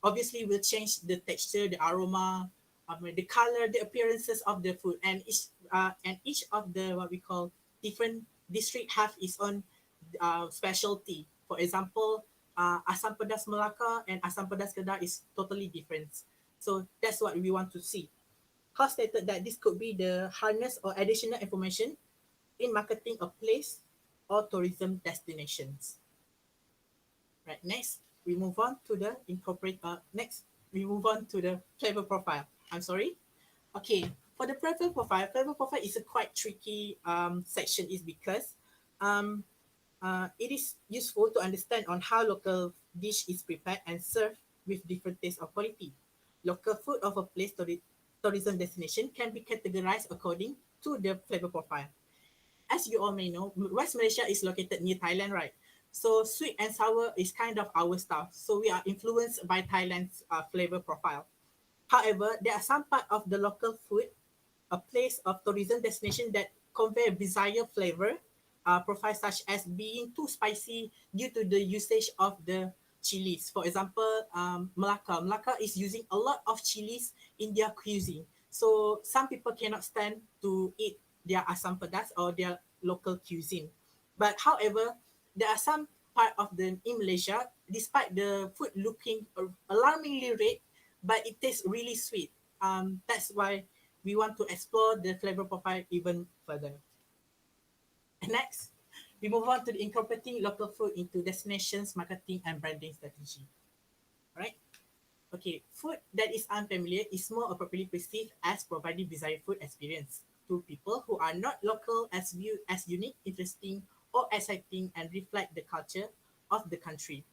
obviously will change the texture, the aroma, the color, the appearances of the food, and each of the what we call different district have its own specialty. For example, asam pedas Melaka and asam pedas Kedah is totally different. So that's what we want to see. Cost stated that this could be the harness or additional information in marketing a place or tourism destinations. Right, next we move on to the next we move on to the flavor profile. I'm sorry. Okay, for the flavor profile is a quite tricky section is because um, it is useful to understand on how local dish is prepared and served with different taste or quality. Local food of a place tourism destination can be categorized according to the flavor profile. As you all may know, West Malaysia is located near Thailand, right? So sweet and sour is kind of our stuff. So we are influenced by Thailand's flavor profile. However, there are some part of the local food, a place of tourism destination that convey desired flavor profile such as being too spicy due to the usage of the chilies. For example, Melaka. Melaka is using a lot of chilies in their cuisine. So some people cannot stand to eat their asam pedas or their local cuisine. But however, there are some part of the in Malaysia, despite the food looking alarmingly red, but it tastes really sweet. That's why we want to explore the flavor profile even further. And next, we move on to the incorporating local food into destinations, marketing, and branding strategy. Right? Okay, food that is unfamiliar is more appropriately perceived as providing desired food experience to people who are not local as viewed as unique, interesting, or exciting and reflect the culture of the country.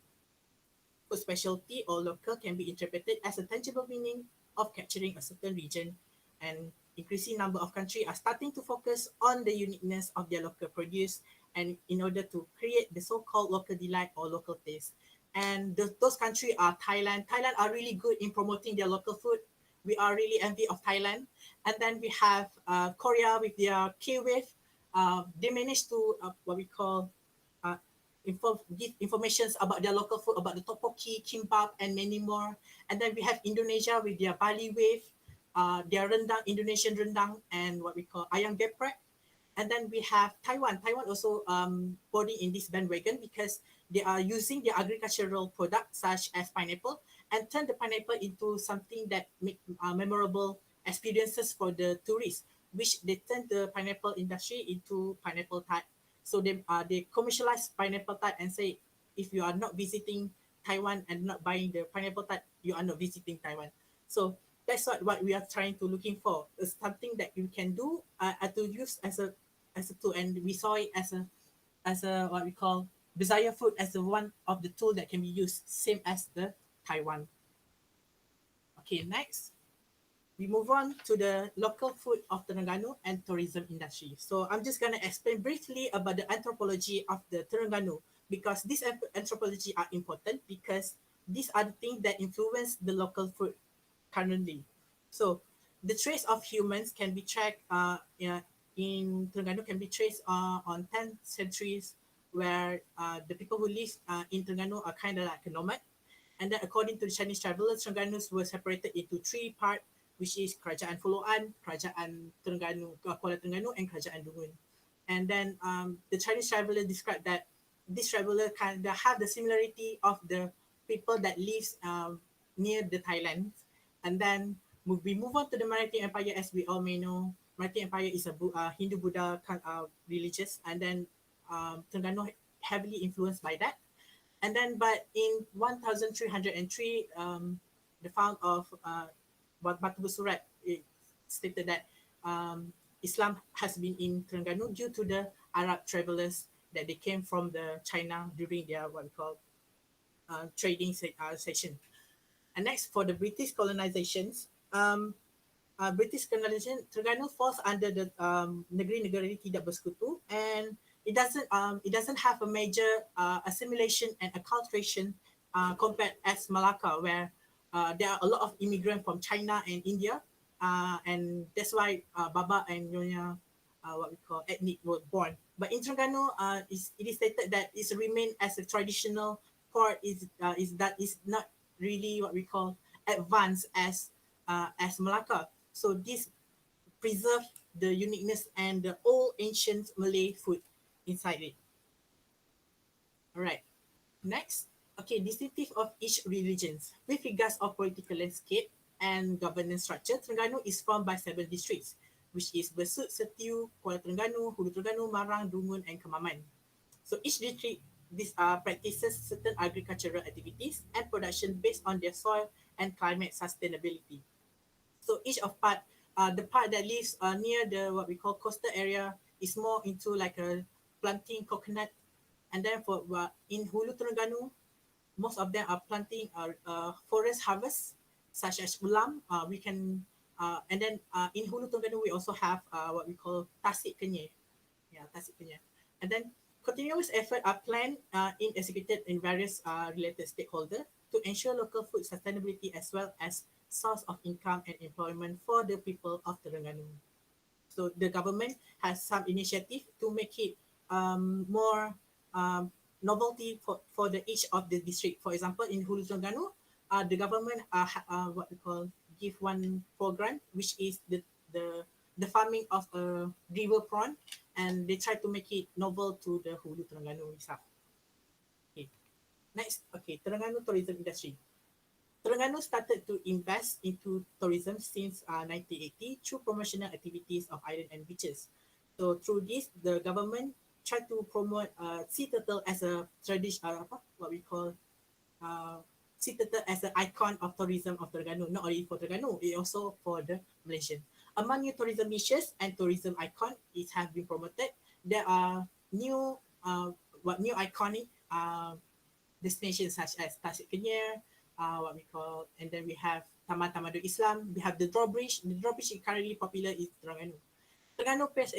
Food specialty or local can be interpreted as a tangible meaning of capturing a certain region, and increasing number of countries are starting to focus on the uniqueness of their local produce and in order to create the so-called local delight or local taste. And those countries are Thailand. Thailand are really good in promoting their local food. We are really envy of Thailand. And then we have Korea with their K-Wave. They managed to what we call uh, give informations about their local food, about the tteokbokki, kimbap, and many more. And then we have Indonesia with their Bali wave, their rendang, Indonesian rendang, and what we call ayam geprek. And then we have Taiwan. Taiwan also boarding in this bandwagon because they are using their agricultural products such as pineapple and turn the pineapple into something that make memorable experiences for the tourists, which they turn the pineapple industry into pineapple tart. So they commercialize pineapple tart and say, if you are not visiting Taiwan and not buying the pineapple tart, you are not visiting Taiwan. So that's what we are trying to looking for. It's something that you can do to use as a tool, and we saw it as a what we call desire food as a one of the tool that can be used, same as the Taiwan. Okay, next we move on to the local food of Terengganu and tourism industry. So I'm just going to explain briefly about the anthropology of the Terengganu because these anthropology are important because these are the things that influence the local food currently. So the trace of humans can be tracked in Terengganu can be traced on 10th centuries where the people who live in Terengganu are kind of like a nomad. And then according to the Chinese travelers, Terengganus were separated into three parts, which is Kerajaan Fuloan, Kerajaan Terengganu, Kuala Terengganu, and Kerajaan Dungun. And then the Chinese traveler described that this traveler kind of have the similarity of the people that lives near the Thailand. And then we move on to the Maratha Empire, as we all may know. Maratha Empire is a Hindu Buddha religious, and then Terengganu heavily influenced by that. And then, but in 1303, the found of Batu Surat, it stated that Islam has been in Terengganu due to the Arab travelers that they came from the China during their what we call trading session. And next, for the British colonizations, British colonization, Terengganu falls under the negeri-negeri tidak bersekutu, and it doesn't have a major assimilation and acculturation compared as Malacca, where there are a lot of immigrants from China and India, and that's why Baba and Nyonya, what we call ethnic, were born. But in Terengganu, it is stated that it's remained as a traditional port is that is not really what we call advanced as Malacca. So this preserve the uniqueness and the old ancient Malay food inside it. All right. Next, okay, distinctive of each religions. With regards of political landscape and governance structure, Terengganu is formed by 7 districts, which is Besut, Setiu, Kuala Terengganu, Hulu Terengganu, Marang, Dungun, and Kemaman. So each district practices certain agricultural activities and production based on their soil and climate sustainability. So each of the part that lives near the what we call coastal area is more into like a planting coconut, and then for in Hulu Terengganu, most of them are planting forest harvest such as ulam. We can and then in Hulu Terengganu we also have what we call tasik kenyir. Yeah, tasik kenyir. And then continuous effort are planned in executed in various related stakeholders to ensure local food sustainability as well as source of income and employment for the people of Terengganu. So the government has some initiative to make it more novelty for the each of the district. For example, in Hulu Terengganu, the government what we call give one program which is the the farming of a river prawn, and they try to make it novel to the Hulu Terengganu itself. Okay. Next, okay, Terengganu tourism industry. Terengganu started to invest into tourism since 1980 through promotional activities of island and beaches. So through this, the government tried to promote sea turtle as a tradition, what we call sea turtle as an icon of tourism of Terengganu, not only for Terengganu, it also for the Malaysian. Among new tourism niches and tourism icon, it has been promoted. There are new new iconic destinations such as Tasik Kenyir, what we call, and then we have Taman Tamadun Islam. We have the drawbridge. The drawbridge is currently popular in Terengganu. Terengganu pays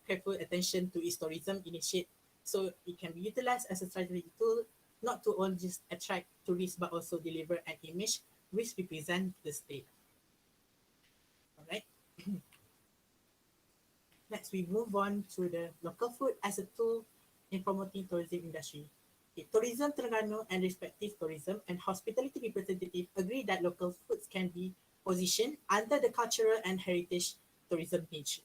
careful attention to its tourism initiative, so it can be utilized as a strategic tool, not to only just attract tourists but also deliver an image which represents the state. All right. Next, we move on to the local food as a tool in promoting tourism industry. Okay, Tourism Terengganu and respective tourism and hospitality representative agree that local foods can be positioned under the cultural and heritage tourism niche.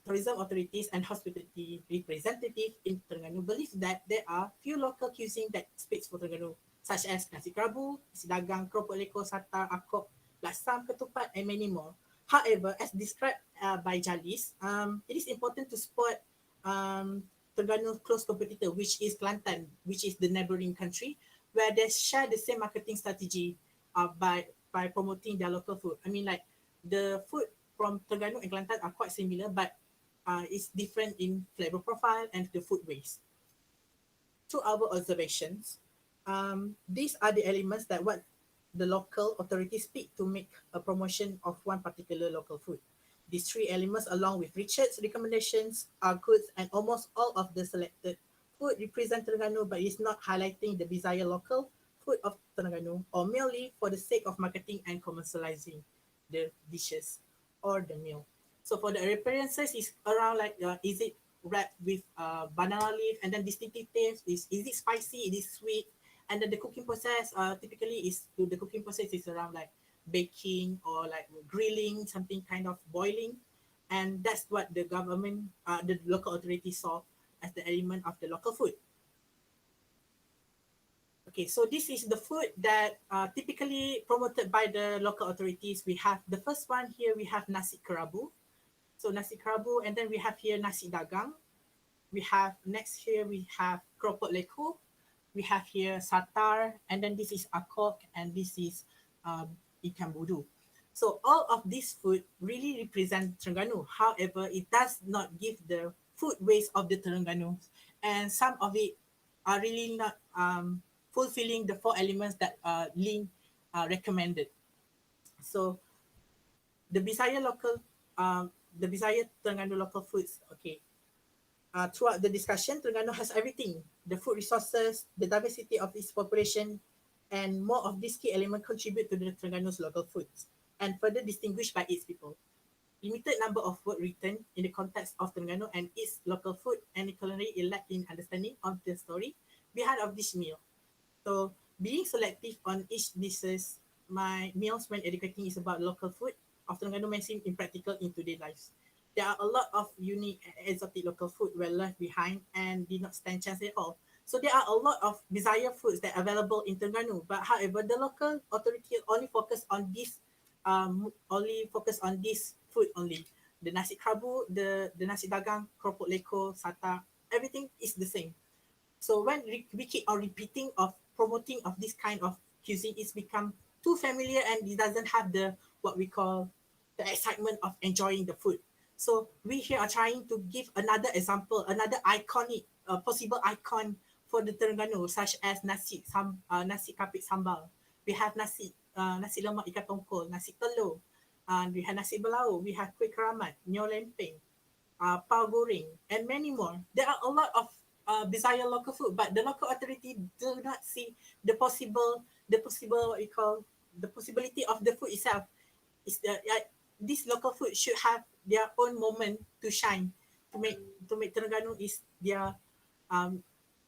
Tourism authorities and hospitality representative in Terengganu believe that there are few local cuisine that speaks for Terengganu, such as nasi kerabu, nasi dagang, keropok lekor, satar, akop, lasam, ketupat, and many more. However, as described by Jalis, it is important to spot Terengganu close competitor, which is Kelantan, which is the neighboring country, where they share the same marketing strategy by promoting their local food. I mean, like the food from Terengganu and Kelantan are quite similar, but it's different in flavor profile and the food waste. To our observations, these are the elements that what the local authorities pick to make a promotion of one particular local food. These 3 elements, along with Richard's recommendations, are good, and almost all of the selected food represent Terengganu, but is not highlighting the desired local food of Terengganu, or merely for the sake of marketing and commercializing the dishes or the meal. So for the appearances, is around like is it wrapped with banana leaf, and then distinctive taste is it spicy, it is sweet, and then the cooking process typically is the cooking process is around like baking or like grilling, something kind of boiling, and that's what the government, the local authorities saw as the element of the local food. Okay, so this is the food that typically promoted by the local authorities. We have the first one here. We have nasi kerabu. So nasi kerabu, and then we have here nasi dagang. We have next here we have keropok lekor. We have here satar, and then this is akok, and this is ikan budu. So all of this food really represent Terengganu. However, it does not give the food waste of the Terengganu, and some of it are really not fulfilling the four elements that Lin recommended. So the Bisaya local, the Bisaya Terengganu local foods. Okay, throughout the discussion, Terengganu has everything: the food resources, the diversity of its population, and more of these key elements contribute to the Terengganu's local foods and further distinguished by its people. Limited number of words written in the context of Terengganu and its local food and culinary lack in understanding of the story behind of this meal. So being selective on each dishes, my meals when educating is about local food of Terengganu may seem impractical in today's lives. There are a lot of unique and exotic local food were left behind and did not stand chance at all. So there are a lot of desired foods that are available in Terengganu, but however, the local authority only focus on this food only. The nasi krabu, the nasi dagang, keropok leko, sata, everything is the same. So when we keep on repeating of promoting of this kind of cuisine, it's become too familiar and it doesn't have the what we call the excitement of enjoying the food. So we here are trying to give another example, another iconic, possible icon for the Terengganu, such as nasi kapit sambal. We have nasi lemak ikan tongkol, nasi telur, we have nasi belau, we have kuih keramat, nyo lempeng, pau goreng, and many more. There are a lot of Bisaya local food, but the local authority do not see the possible what we call the possibility of the food itself. Is this local food should have their own moment to shine, to make Terengganu is their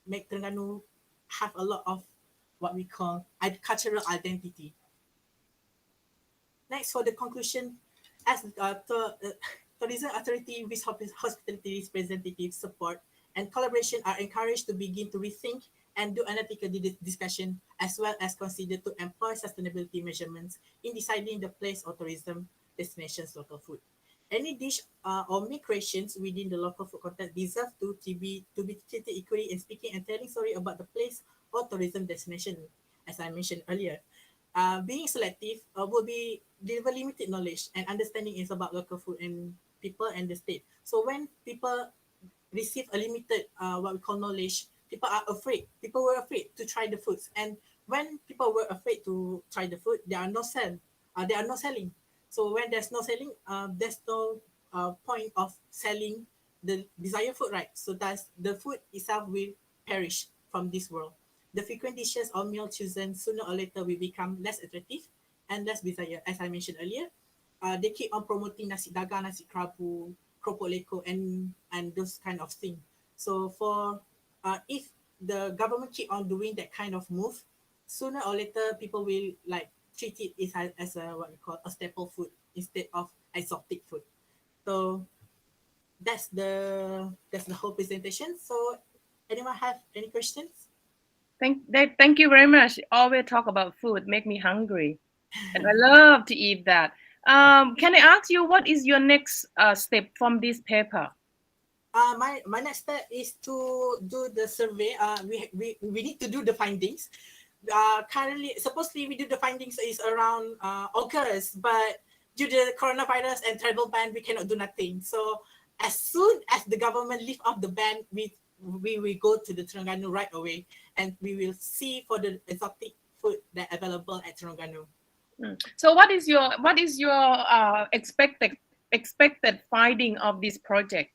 make Terengganu have a lot of what we call cultural identity. Next, for the conclusion, as tourism authority with hospitality representative support and collaboration are encouraged to begin to rethink and do analytical discussion as well as consider to employ sustainability measurements in deciding the place of tourism destinations local food. Any dish or meal creations within the local food context deserve to be treated equally in speaking and telling story about the place or tourism destination, as I mentioned earlier. Being selective will be deliver limited knowledge and understanding is about local food and people and the state. So when people receive a limited what we call knowledge, people are afraid. People were afraid to try the foods, and when people were afraid to try the food, they are not sell. They are not selling. So when there's no selling, there's no point of selling the desired food, right? So thus the food itself will perish from this world. The frequent dishes or meal chosen sooner or later will become less attractive and less desired. As I mentioned earlier, they keep on promoting nasi dagang, nasi kerabu, keropok leko, and those kind of thing. So for if the government keep on doing that kind of move, sooner or later people will like treat it as a what we call a staple food instead of exotic food. So that's the whole presentation. So anyone have any questions? Thank you very much. Always talk about food, make me hungry, and I love to eat that. Can I ask you what is your next step from this paper? My next step is to do the survey. We need to do the findings. Currently, supposedly we do the findings is around August, but due to the coronavirus and travel ban, we cannot do nothing. So as soon as the government lift off the ban, we will go to the Terengganu right away, and we will see for the exotic food that available at Terengganu. So what is your expected finding of this project?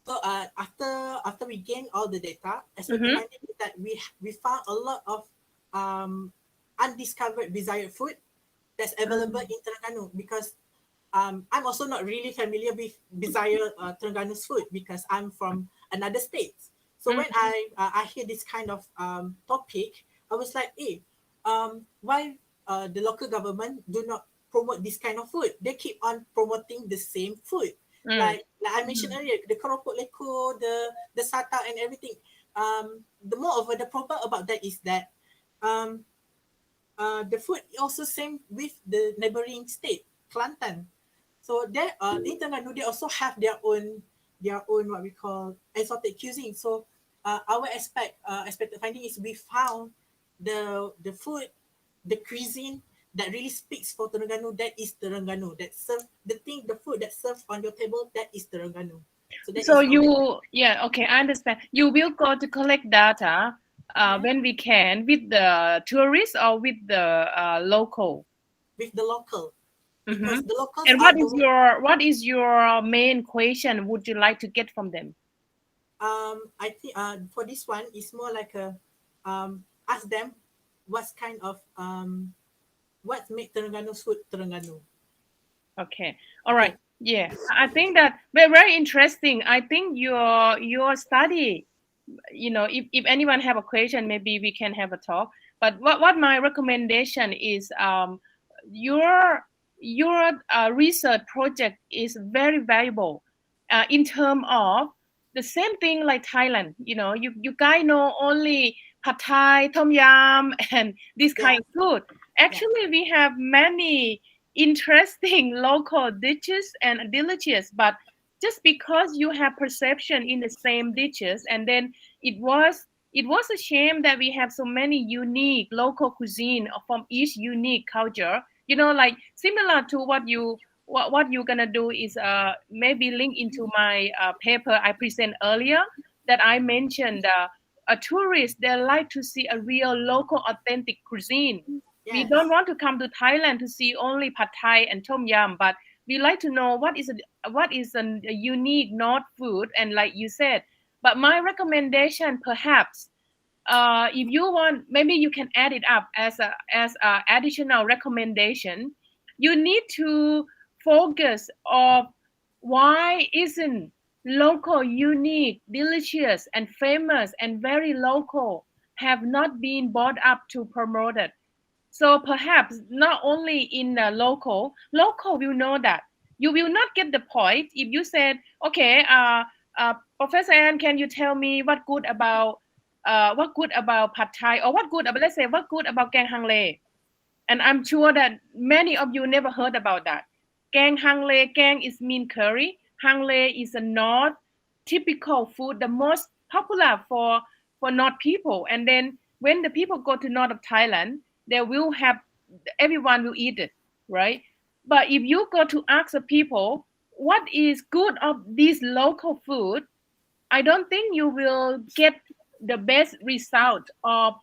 So after we gain all the data, expected Mm-hmm. finding is that we found a lot of undiscovered desired food that's available in Terengganu, because I'm also not really familiar with Bisaya Terengganu's food because I'm from another state. So when I hear this kind of topic, I was like, hey, why the local government do not promote this kind of food? They keep on promoting the same food. Like I mentioned earlier, the keropok leko, the sata and everything. The problem about that is that the food also same with the neighboring state, Kelantan. So there, in Terengganu, they also have their own what we call exotic cuisine. So our expected finding is we found the food, the cuisine that really speaks for Terengganu, that is Terengganu. That serve the food that serves on your table, that is Terengganu. So that So is how. yeah, okay, I understand. You will go to collect data Yeah, when we can with the tourists or with the local. with the local, Mm-hmm. because the locals And are the one. what is your main question would you like to get from them? I think for this one is more like a ask them what's kind of what make Terengganu food Terengganu. Okay. All right. Okay. Yeah. I think that very interesting. I think your study, if anyone have a question, maybe we can have a talk. But what my recommendation is, your research project is very valuable in terms of the same thing like Thailand. You guys know only pad thai, tom yum, and this Yeah, kind of food. yeah, Actually, we have many interesting local dishes and delicious, but just because you have perception in the same dishes, and then it was it was a shame that we have so many unique local cuisine from each unique culture, like similar to what you're gonna do is maybe link into my paper I present earlier, that I mentioned a tourist, they like to see a real local authentic cuisine. We don't yes, want to come to Thailand to see only pad thai and tom yum, but we like to know what is a unique North food, and like you said. But my recommendation, perhaps, if you want, maybe you can add it up as a additional recommendation. You need to focus of why isn't local, unique, delicious, and famous and very local have not been brought up to promote it. So perhaps not only in the local will know that. You will not get the point if you said, okay, Professor Ann, can you tell me what good about pad thai, or what good about, let's say, what good about gang hang lei? And I'm sure that many of you never heard about that. Gang hang lei, gang is mean curry. Hang lei is a North typical food, the most popular for North people. And then when the people go to North of Thailand, they will have, everyone will eat it, right? But if you go to ask the people what is good of this local food, I don't think you will get the best result of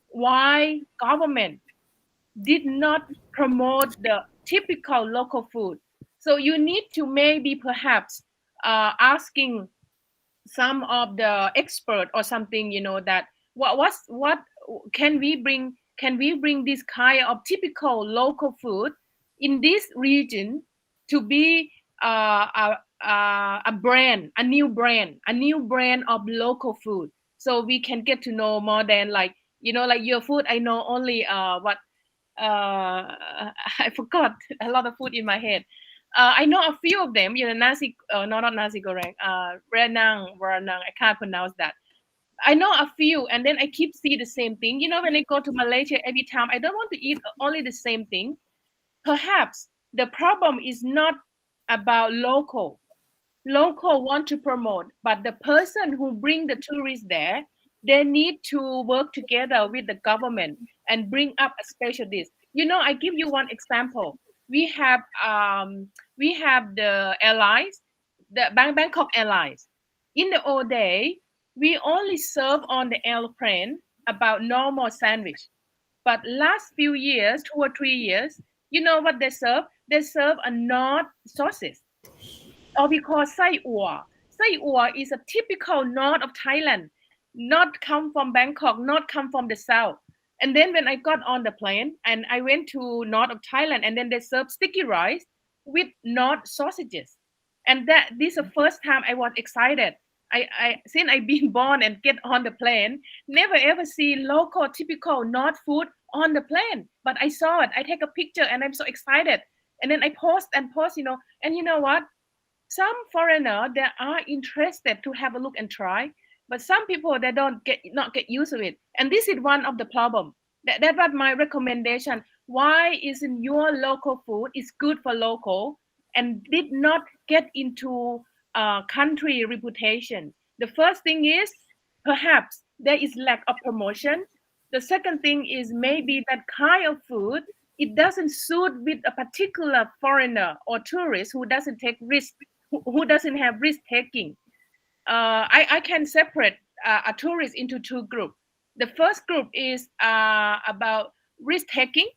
why government did not promote the typical local food. So you need to maybe perhaps asking some of the expert or something, that what can we bring this kind of typical local food in this region to be a brand, a new brand of local food, so we can get to know more than, like your food. I know only what I forgot a lot of food in my head. I know a few of them, nasi, no, not nasi goreng, renang, I can't pronounce that. I know a few, and then I keep see the same thing. When I go to Malaysia, every time I don't want to eat only the same thing. Perhaps the problem is not about local want to promote, but the person who bring the tourists there, they need to work together with the government and bring up a special dish. I give you one example. We have the airlines, the Bangkok Airlines. In the old day, we only serve on the airplane about normal sandwich. But last few years, 2 or 3 years, you know what they serve? They serve a North sausage, or we call sai ua. Sai ua is a typical north of Thailand, not come from Bangkok, not come from the south. And then when I got on the plane and I went to north of Thailand, and then they serve sticky rice with north sausages. And that this is the first time I was excited. I since I've been born and get on the plane, never ever see local typical North food on the plane. But I saw it. I take a picture and I'm so excited. And then I post and post, and you know what? Some foreigner that are interested to have a look and try, but some people they don't get used to it, and this is one of the problem. That was my recommendation. Why isn't your local food is good for local and did not get into country reputation? The first thing is perhaps there is lack of promotion. The second thing is maybe that kind of food it doesn't suit with a particular foreigner or tourist who doesn't take risk, who doesn't have risk taking. I can separate a tourist into two groups. The first group is about risk taking.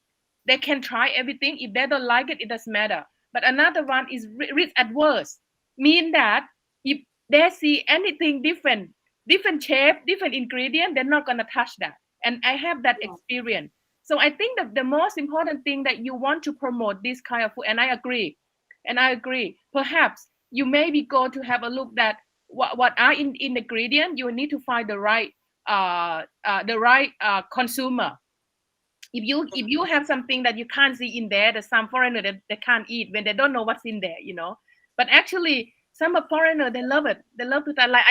They can try everything. If they don't like it, it doesn't matter. But another one is risk adverse, mean that if they see anything different, different shape, different ingredient, they're not gonna touch that. And I have that experience. So I think that the most important thing that you want to promote this kind of food, and I agree, Perhaps you maybe go to have a look that what are in the ingredient. You need to find the right consumer. If you have something that you can't see in there, there's some foreigner that they can't eat when they don't know what's in there, but actually some of foreigner, they love it. They love to try. Like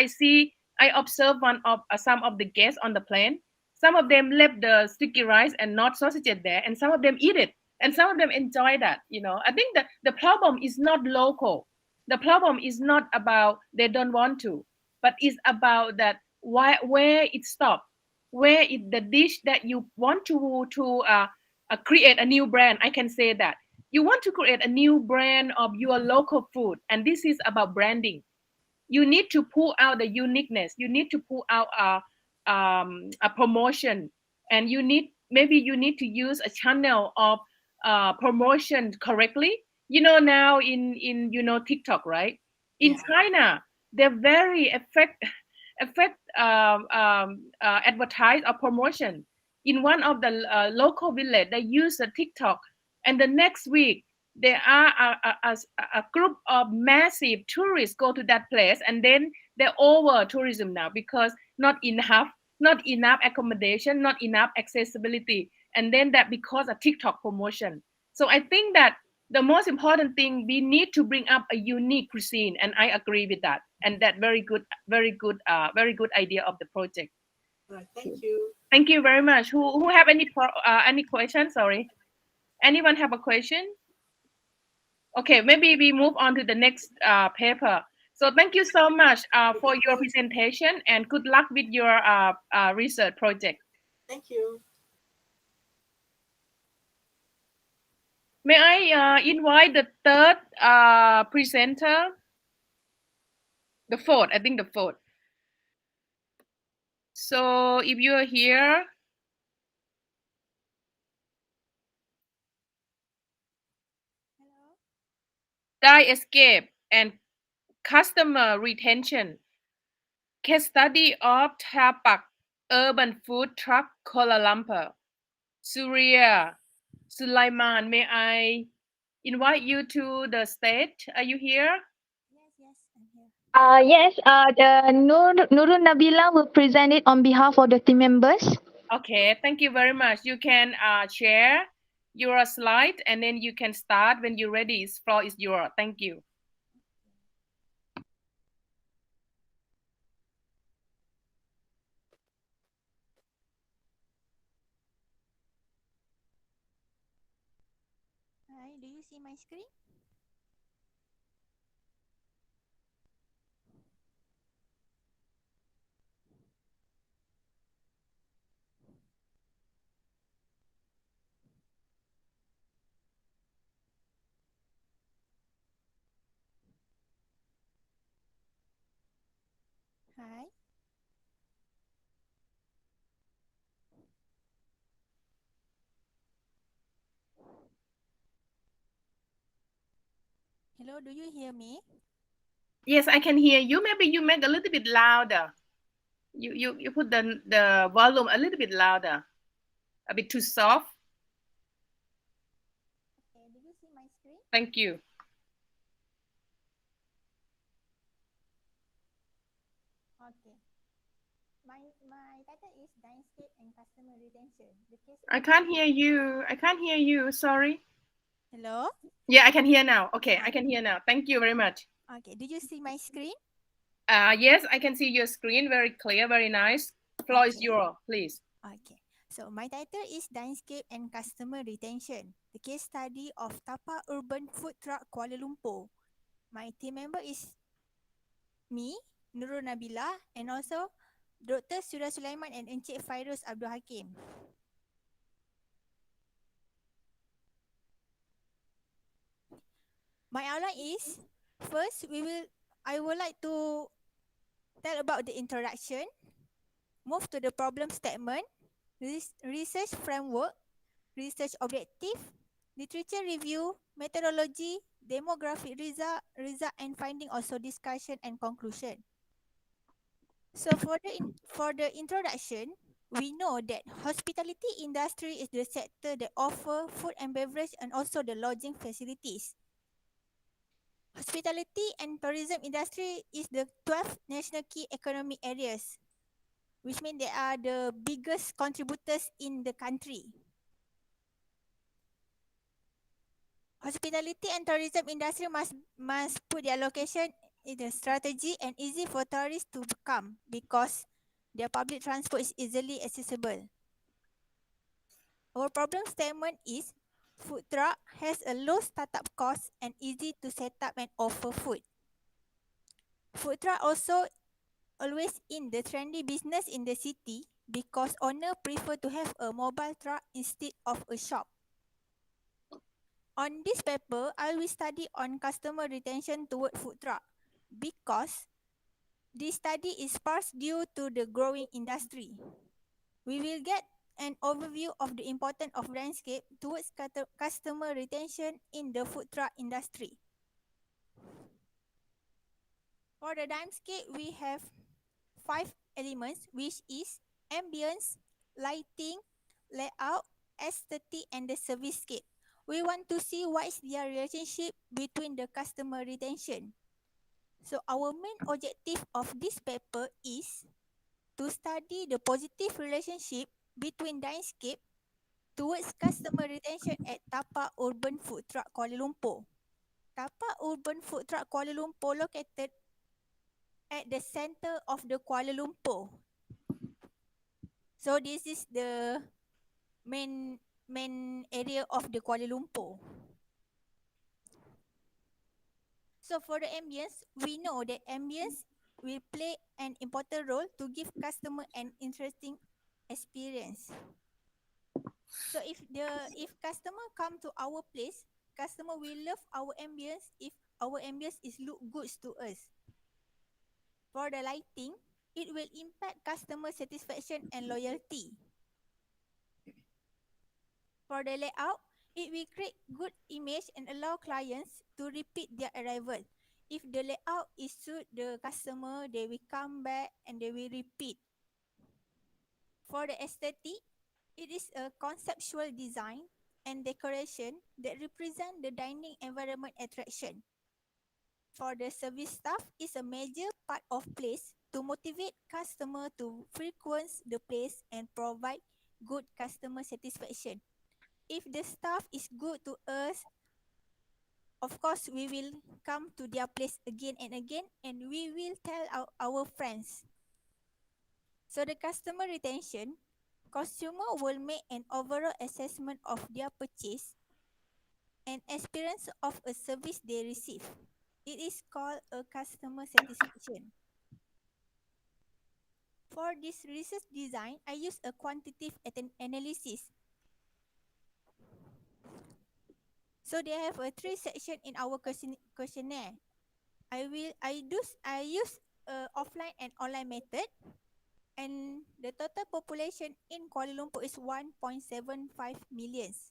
I observe one of some of the guests on the plane. Some of them left the sticky rice and not sausages there, and some of them eat it, and some of them enjoy that. I think that the problem is not local. The problem is not about they don't want to, but it's about that where it stops, where is the dish that you want to create a new brand. I can say that you want to create a new brand of your local food, and this is about branding. You need to pull out the uniqueness. You need to pull out a promotion, and maybe you need to use a channel of promotion correctly. Now in TikTok, right? In China, they're very effect advertise or promotion. In one of the local village, they use a TikTok, and the next week there are a group of massive tourists go to that place, and then they're over tourism now because not enough accommodation, not enough accessibility, and then that because of TikTok promotion. So I think that the most important thing, we need to bring up a unique cuisine, and I agree with that. And that very good idea of the project. Right, thank you. Thank you very much. Who have any question? Sorry, anyone have a question? Okay, maybe we move on to the next paper. So thank you so much for your presentation, and good luck with your research project. Thank you. May I invite the third presenter? The fourth, I think the fourth. So if you are here, die escape and customer retention, case study of Tapak urban food truck Kuala Lumpur. Surya Sulaiman, may I invite you to the stage? Are you here? Yes, I'm here. The Nurul Nabila will present it on behalf of the team members. Okay, thank you very much. You can share your slide, and then you can start when you're ready. Floor is yours. Thank you. Hi, do you see my screen? Hi. Hello, do you hear me? Yes, I can hear you. Maybe you make a little bit louder. You put the volume a little bit louder, a bit too soft. Okay, do you see my screen? Thank you. Okay. My title is Dinescape and Customer Retention. I can't hear you. I can't hear you. Sorry. Hello? Yeah, I can hear now. Okay, I can hear now. Thank you very much. Okay, do you see my screen? Yes, I can see your screen very clear, very nice. Floor is Okay. yours, please. Okay. So my title is Dinescape and Customer Retention, the case study of Tapa Urban Food Truck Kuala Lumpur. My team member is me, Nurul Nabila, and also Dr. Surya Sulaiman and Encik Fairuz Abdul Hakim. My outline is, first I would like to tell about the introduction, move to the problem statement, research framework, research objective, literature review, methodology, demographic result and finding, also discussion and conclusion. So for the introduction, we know that hospitality industry is the sector that offer food and beverage and also the lodging facilities. Hospitality and tourism industry is the 12th national key economic areas, which means they are the biggest contributors in the country. Hospitality and tourism industry must put their location in the strategy and easy for tourists to come because their public transport is easily accessible. Our problem statement is food truck has a low startup cost and easy to set up and offer food. Food truck also always in the trendy business in the city because owner prefer to have a mobile truck instead of a shop. On this paper, I will study on customer retention toward food truck because this study is sparse due to the growing industry. We will get an overview of the importance of landscape towards customer retention in the food truck industry. For the landscape, we have 5 elements, which is ambience, lighting, layout, aesthetic, and the service scape. We want to see what is their relationship between the customer retention. So our main objective of this paper is to study the positive relationship between landscape towards customer retention at Tapa Urban Food Truck Kuala Lumpur. Tapa Urban Food Truck Kuala Lumpur located at the center of the Kuala Lumpur. So this is the main area of the Kuala Lumpur. So for the ambience, we know that ambience will play an important role to give customer an interesting experience. So if customer come to our place, customer will love our ambience if our ambience is look good to us. For the lighting, it will impact customer satisfaction and loyalty. For the layout, it will create good image and allow clients to repeat their arrival. If the layout is suit the customer, they will come back and they will repeat. For the aesthetic, it is a conceptual design and decoration that represent the dining environment attraction. For the service staff, is a major part of place to motivate customer to frequent the place and provide good customer satisfaction. If the staff is good to us, of course we will come to their place again and again and we will tell our friends. So the customer retention, consumer will make an overall assessment of their purchase and experience of a service they receive. It is called a customer satisfaction. For this research design, I use a quantitative analysis. So they have a 3 section in our questionnaire. I use offline and online method, and the total population in Kuala Lumpur is 1.75 millions.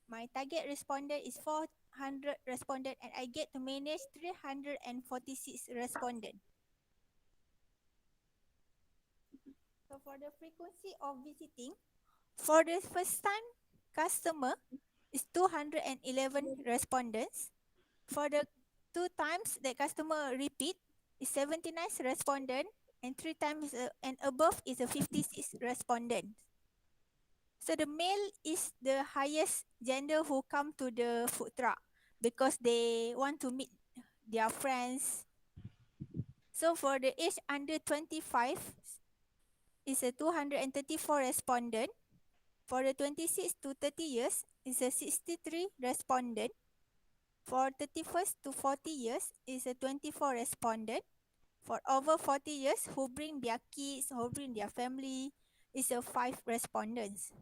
My target respondent is 400 respondent and I get to manage 346 respondent. So for the frequency of visiting, for the first time customer is 211 respondents. For the 2 times that customer repeat is 79 respondent and 3 times and above is a 56 respondent. So the male is the highest gender who come to the food truck because they want to meet their friends. So for the age under 25 is a 234 respondent. For the 26 to 30 years is a 63 respondent. For 31st to 40 years is a 24 respondent. For over 40 years who bring their kids, who bring their family is a 5 respondents.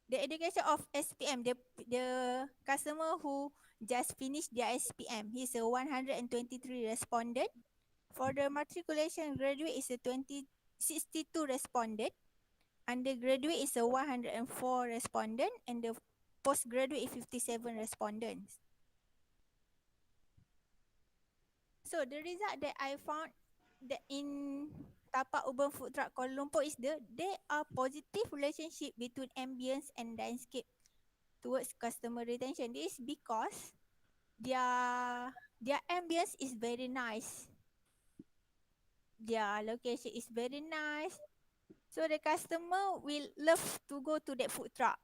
The education of SPM, the customer who just finished their SPM, he's a 123 respondent. For the matriculation graduate is a 62 respondent. Undergraduate is a 104 respondent, and the postgraduate is 57 respondents. So the result that I found that in Tapak Urban Food Truck Kuala Lumpur is there are positive relationship between ambience and landscape towards customer retention. This is because their ambience is very nice. Their location is very nice. So the customer will love to go to that food truck.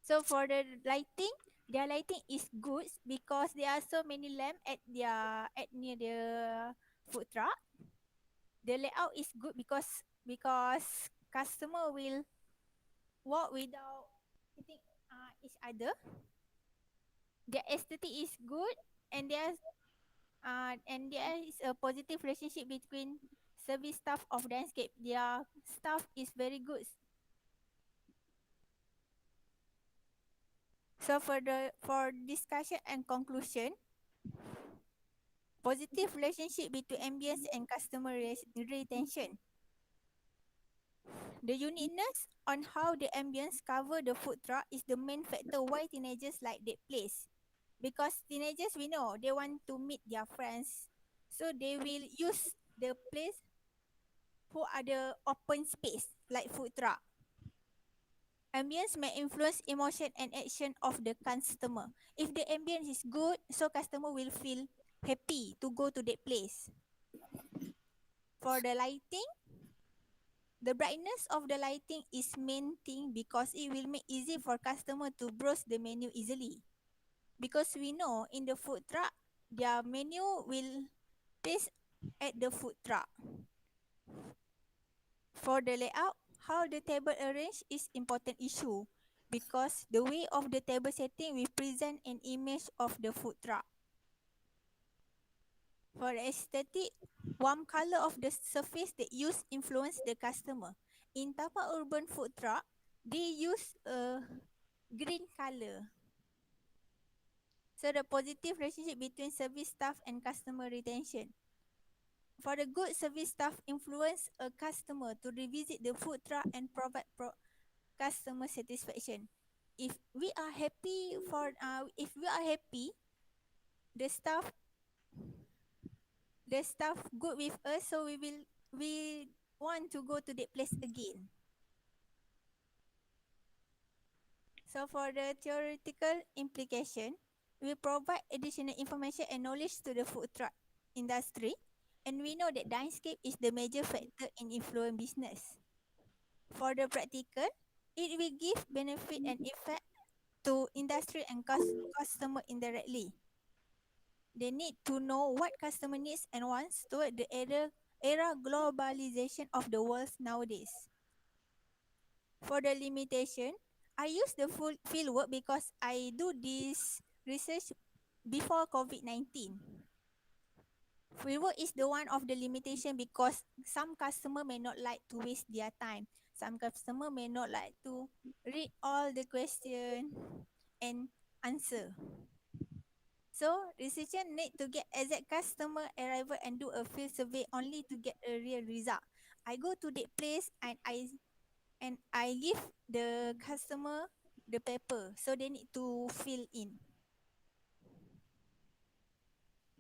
So for the lighting, their lighting is good because there are so many lamp at near the food truck. The layout is good because customer will walk without hitting each other. Their aesthetic is good, and there is a positive relationship between service staff of landscape. Their staff is very good. So for discussion and conclusion, positive relationship between ambience and customer retention. The uniqueness on how the ambience cover the food truck is the main factor why teenagers like that place. Because teenagers, we know, they want to meet their friends. So they will use the place who are the open space like food truck. Ambience may influence emotion and action of the customer. If the ambience is good, so customer will feel happy to go to that place. For the lighting, the brightness of the lighting is main thing because it will make easy for customer to browse the menu easily. Because we know in the food truck, their menu will place at the food truck. For the layout, how the table arranged is important issue because the way of the table setting will present an image of the food truck. For the aesthetic, warm color of the surface that use influence the customer. In Tapak Urban Food Truck, they use a green color. So the positive relationship between service staff and customer retention. For the good service staff influence a customer to revisit the food truck and provide customer satisfaction. If we are happy the staff good with us, so we want to go to that place again. So for the theoretical implication, we provide additional information and knowledge to the food truck industry, and we know that landscape is the major factor in influence business. For the practical, it will give benefit and effect to industry and customer indirectly. They need to know what customer needs and wants toward the era globalization of the world nowadays. For the limitation, I use the full fieldwork because I do this research before COVID-19. Fieldwork is the one of the limitation because some customer may not like to waste their time. Some customer may not like to read all the question and answer. So researcher need to get exact customer arrival and do a field survey only to get a real result. I go to that place and I give the customer the paper, so they need to fill in.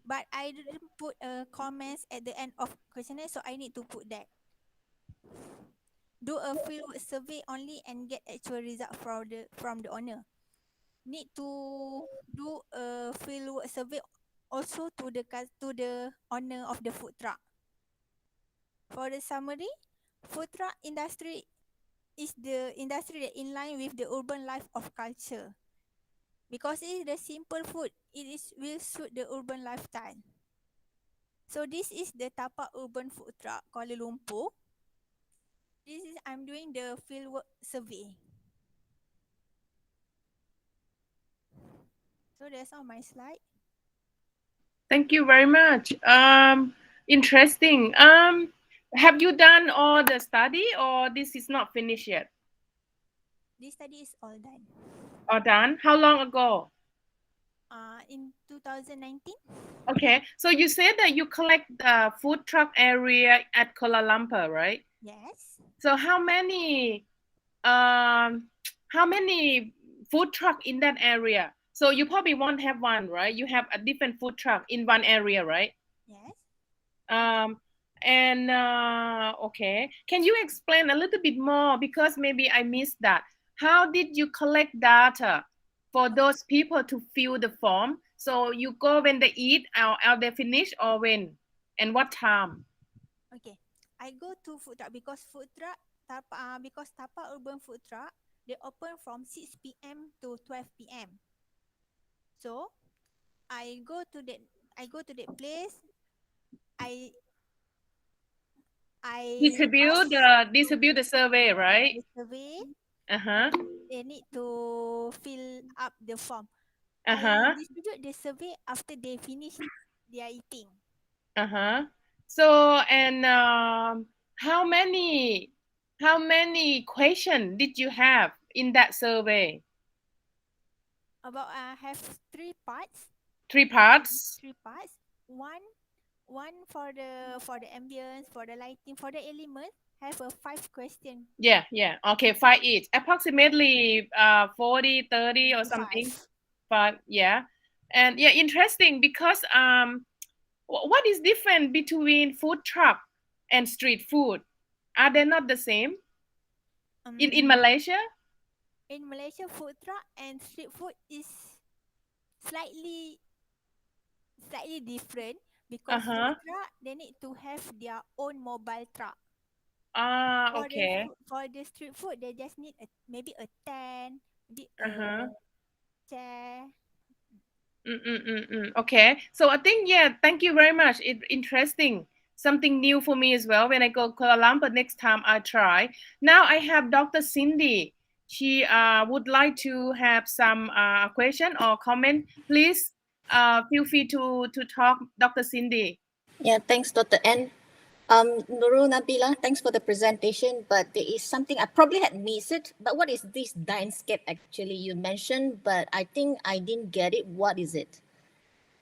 But I didn't put comments at the end of questionnaire, so I need to put that. Do a field survey only and get actual result from the owner. Need to do a field survey also to the owner of the food truck. For the summary, food truck industry is the industry that in line with the urban life of culture. Because it is the simple food, will suit the urban lifestyle. So this is the Tapak Urban Food Truck Kuala Lumpur. I'm doing the fieldwork survey. So that's all my slide. Thank you very much. Interesting. Have you done all the study or this is not finished yet? This study is all done. All done? How long ago? In 2019. Okay, so you said that you collect the food truck area at Kuala Lumpur, right? Yes. So how many food truck in that area? So you probably won't have one, right? You have a different food truck in one area, right? Yes. And okay, can you explain a little bit more, because maybe I missed that. How did you collect data for those people to fill the form? So you go when they eat, or they finish, or when, and what time? Okay. I go to food truck because Tapa Urban Food Truck, they open from 6 p.m. to 12 p.m. So I go to that place. I Distribute the survey, right? the survey. Uh-huh. They need to fill up the form. I Uh-huh. distribute the survey after they finish their eating. Uh-huh. So, and how many questions did you have in that survey? About have 3 parts. 3 parts? 3 parts. One for the ambience, for the lighting, for the element. Have a 5 question. Yeah. Okay, 5 each. Approximately 40, 30 or something. 5, yeah. And yeah, interesting, because what is different between food truck and street food? Are they not the same in Malaysia? In Malaysia, food truck and street food is slightly different because food Uh-huh. truck they need to have their own mobile truck. Okay. For the street food, they just need maybe a tent, maybe a Uh-huh. chair. Okay, so I think, yeah, thank you very much. It's interesting, something new for me as well. When I go Kuala Lumpur next time, I try. Now I have Dr. Cindy. She would like to have some question or comment. Please feel free to talk, Dr. Cindy. Yeah, thanks, Dr. N. Nurul Nabila, thanks for the presentation, but there is something I probably had missed it. But what is this Dinescape actually? You mentioned, but I think I didn't get it. What is it?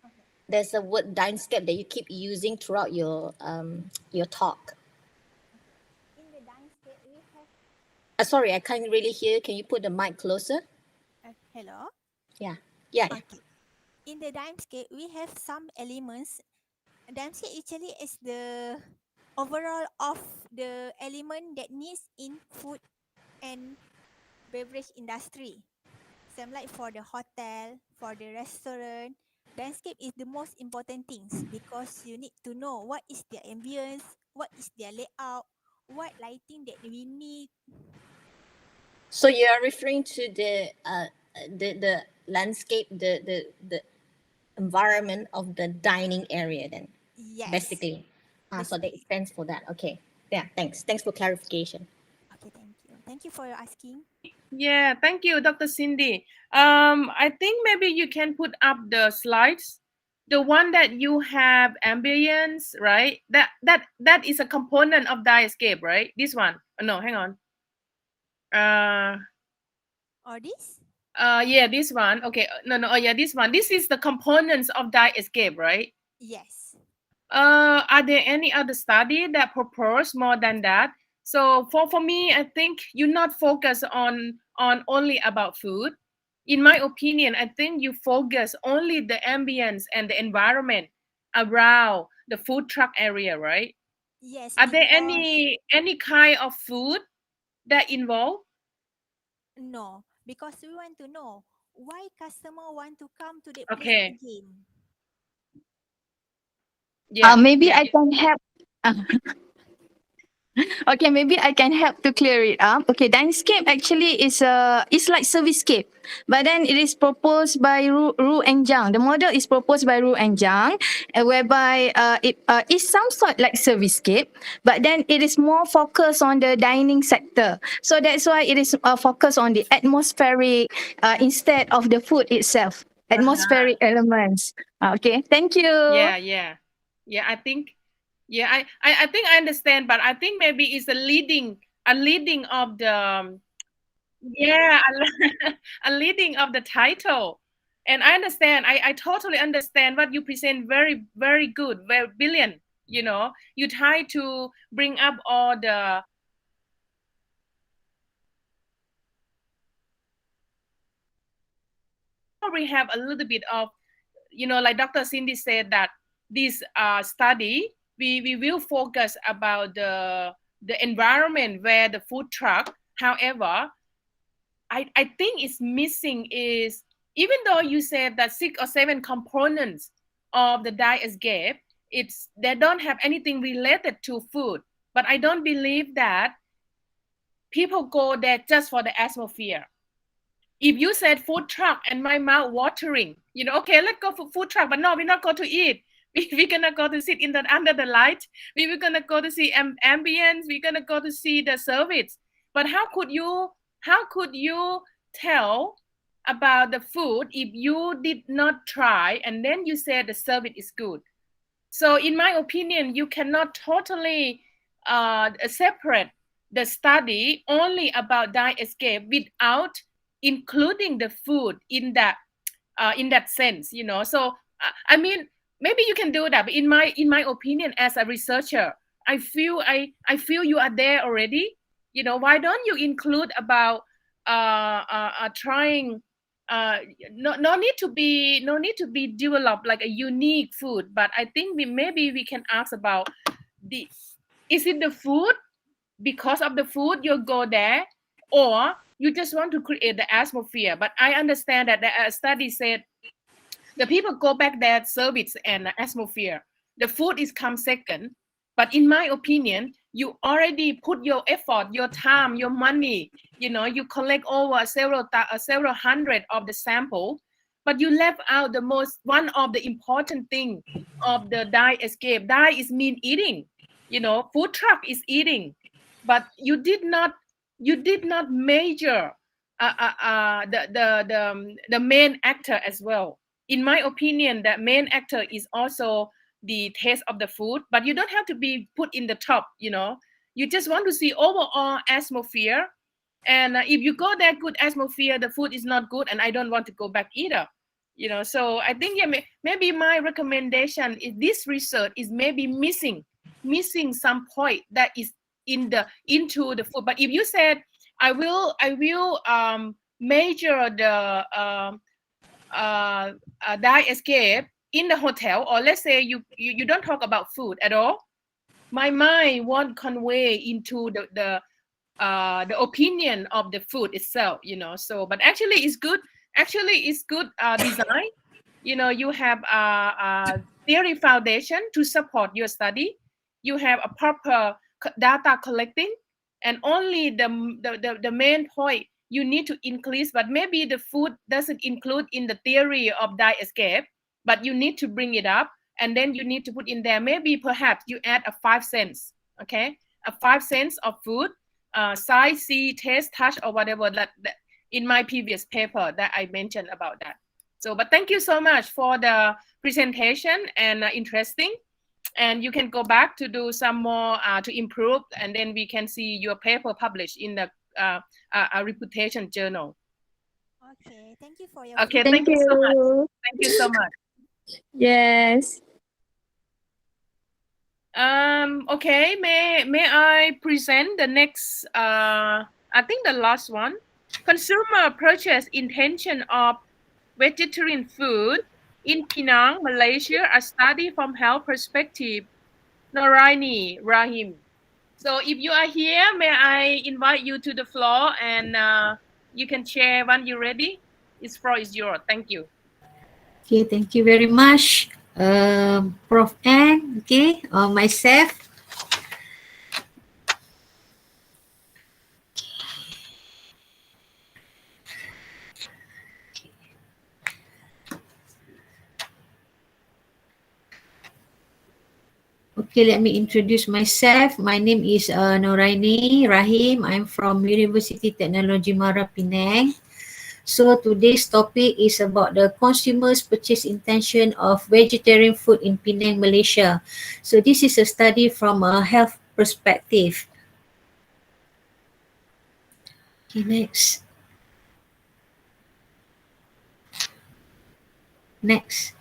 Okay. There's a word Dinescape that you keep using throughout your talk. Okay. In the Dinescape, we have. Sorry, I can't really hear. Can you put the mic closer? Hello. Yeah. Okay. In the Dimescape, we have some elements. Dimescape actually is the overall of the element that needs in food and beverage industry. Same like for the hotel, for the restaurant. Landscape is the most important things because you need to know what is their ambience, what is their layout, what lighting that we need. So you are referring to the landscape, the environment of the dining area, then Yes. basically. So that stands for that. Okay. Yeah. Thanks for clarification. Okay, thank you. Thank you for your asking. Yeah, thank you, Dr. Cindy. I think maybe you can put up the slides. The one that you have ambience, right? That is a component of Diascape, right? This one. Oh, no, hang on. Or this? Yeah, this one. Okay, no. Oh, yeah, this one. This is the components of Diascape, right? Yes. Are there any other study that propose more than that? So for me, I think you not focus on only about food. In my opinion, I think you focus only the ambience and the environment around the food truck area, right? Yes, Are there because any kind of food that involved? no, because we want to know why customer want to come to that place Okay. again. Yeah. Maybe I can help. Okay, maybe I can help to clear it up. Okay, Dinescape actually is like Servicescape, but then it is proposed by Ru and Zhang. The model is proposed by Ru and Zhang, whereby it is some sort like Servicescape, but then it is more focused on the dining sector. So that's why it is focused on the atmospheric instead of the food itself. Atmospheric elements. Okay, thank you. Yeah. I think, yeah, I think I understand, but I think maybe it's a leading of the Yeah, a leading of the title. And I understand, I totally understand what you present, very, very good, very brilliant. You know, you try to bring up all the probably have a little bit of, you know, like Dr. Cindy said that this study, we will focus about the environment where the food truck. However, I think it's missing is, even though you said that 6 or 7 components of the dye escape, it's they don't have anything related to food. But I don't believe that people go there just for the atmosphere. If you said food truck and my mouth watering, you know, okay, let's go for food truck, but no, we're not going to eat. We're gonna go to sit in the under the light. We're gonna go to see ambience. We're gonna go to see the service. But how could you tell about the food if you did not try and then you said the service is good? So in my opinion, you cannot totally separate the study only about dye escape without including the food in that sense, you know. So I mean, maybe you can do that, but in my opinion, as a researcher, I feel you are there already. You know, why don't you include about trying no need to be developed like a unique food, but I think maybe we can ask about the is it the food, because of the food you go there, or you just want to create the atmosphere. But I understand that the study said the people go back there service and atmosphere, the food is come second. But in my opinion, you already put your effort, your time, your money, you know, you collect over several hundred of the sample, but you left out the most one of the important thing of the dye escape. Dye is mean eating, you know, food truck is eating, but you did not measure the main actor as well. In my opinion, the main actor is also the taste of the food, but you don't have to be put in the top, you know. You just want to see overall atmosphere. And if you go there, good atmosphere, the food is not good, and I don't want to go back either. You know, so I think, yeah, maybe my recommendation is this research is maybe missing some point that is into the food. But if you said I will measure the dye escape in the hotel, or let's say you don't talk about food at all, my mind won't convey into the opinion of the food itself, you know. So, but actually it's good. Actually, it's good design. You know, you have a theory foundation to support your study. You have a proper data collecting, and only the main point you need to increase. But maybe the food doesn't include in the theory of dye escape, but you need to bring it up, and then you need to put in there. Maybe perhaps you add a 5 cents, okay, a 5 cents of food, size, see, taste, touch, or whatever that in my previous paper that I mentioned about that. So, but thank you so much for the presentation and interesting. And you can go back to do some more to improve, and then we can see your paper published in the reputation journal. Okay, thank you for your Okay, feedback. thank you so much. Thank you so much. Yes. Okay, may I present the next I think the last one. Consumer purchase intention of vegetarian food in Penang, Malaysia, a study from health perspective. Noraini Rahim. So if you are here, may I invite you to the floor, and you can share when you're ready. This floor is yours. Thank you. Okay, thank you very much, Prof. N. Okay, myself. Okay, let me introduce myself. My name is Noraini Rahim. I'm from University Technology Mara, Penang. So today's topic is about the consumer's purchase intention of vegetarian food in Penang, Malaysia. So this is a study from a health perspective. Okay, next. Next.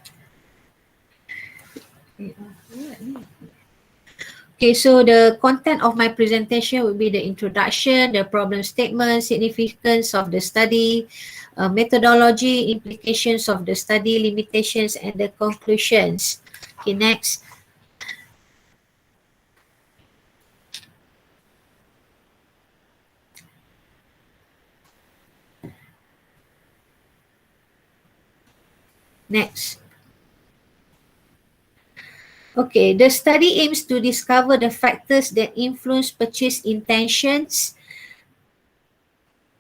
Okay, so the content of my presentation will be the introduction, the problem statement, significance of the study, methodology, implications of the study, limitations, and the conclusions. Okay, next. Next. Okay, the study aims to discover the factors that influence purchase intentions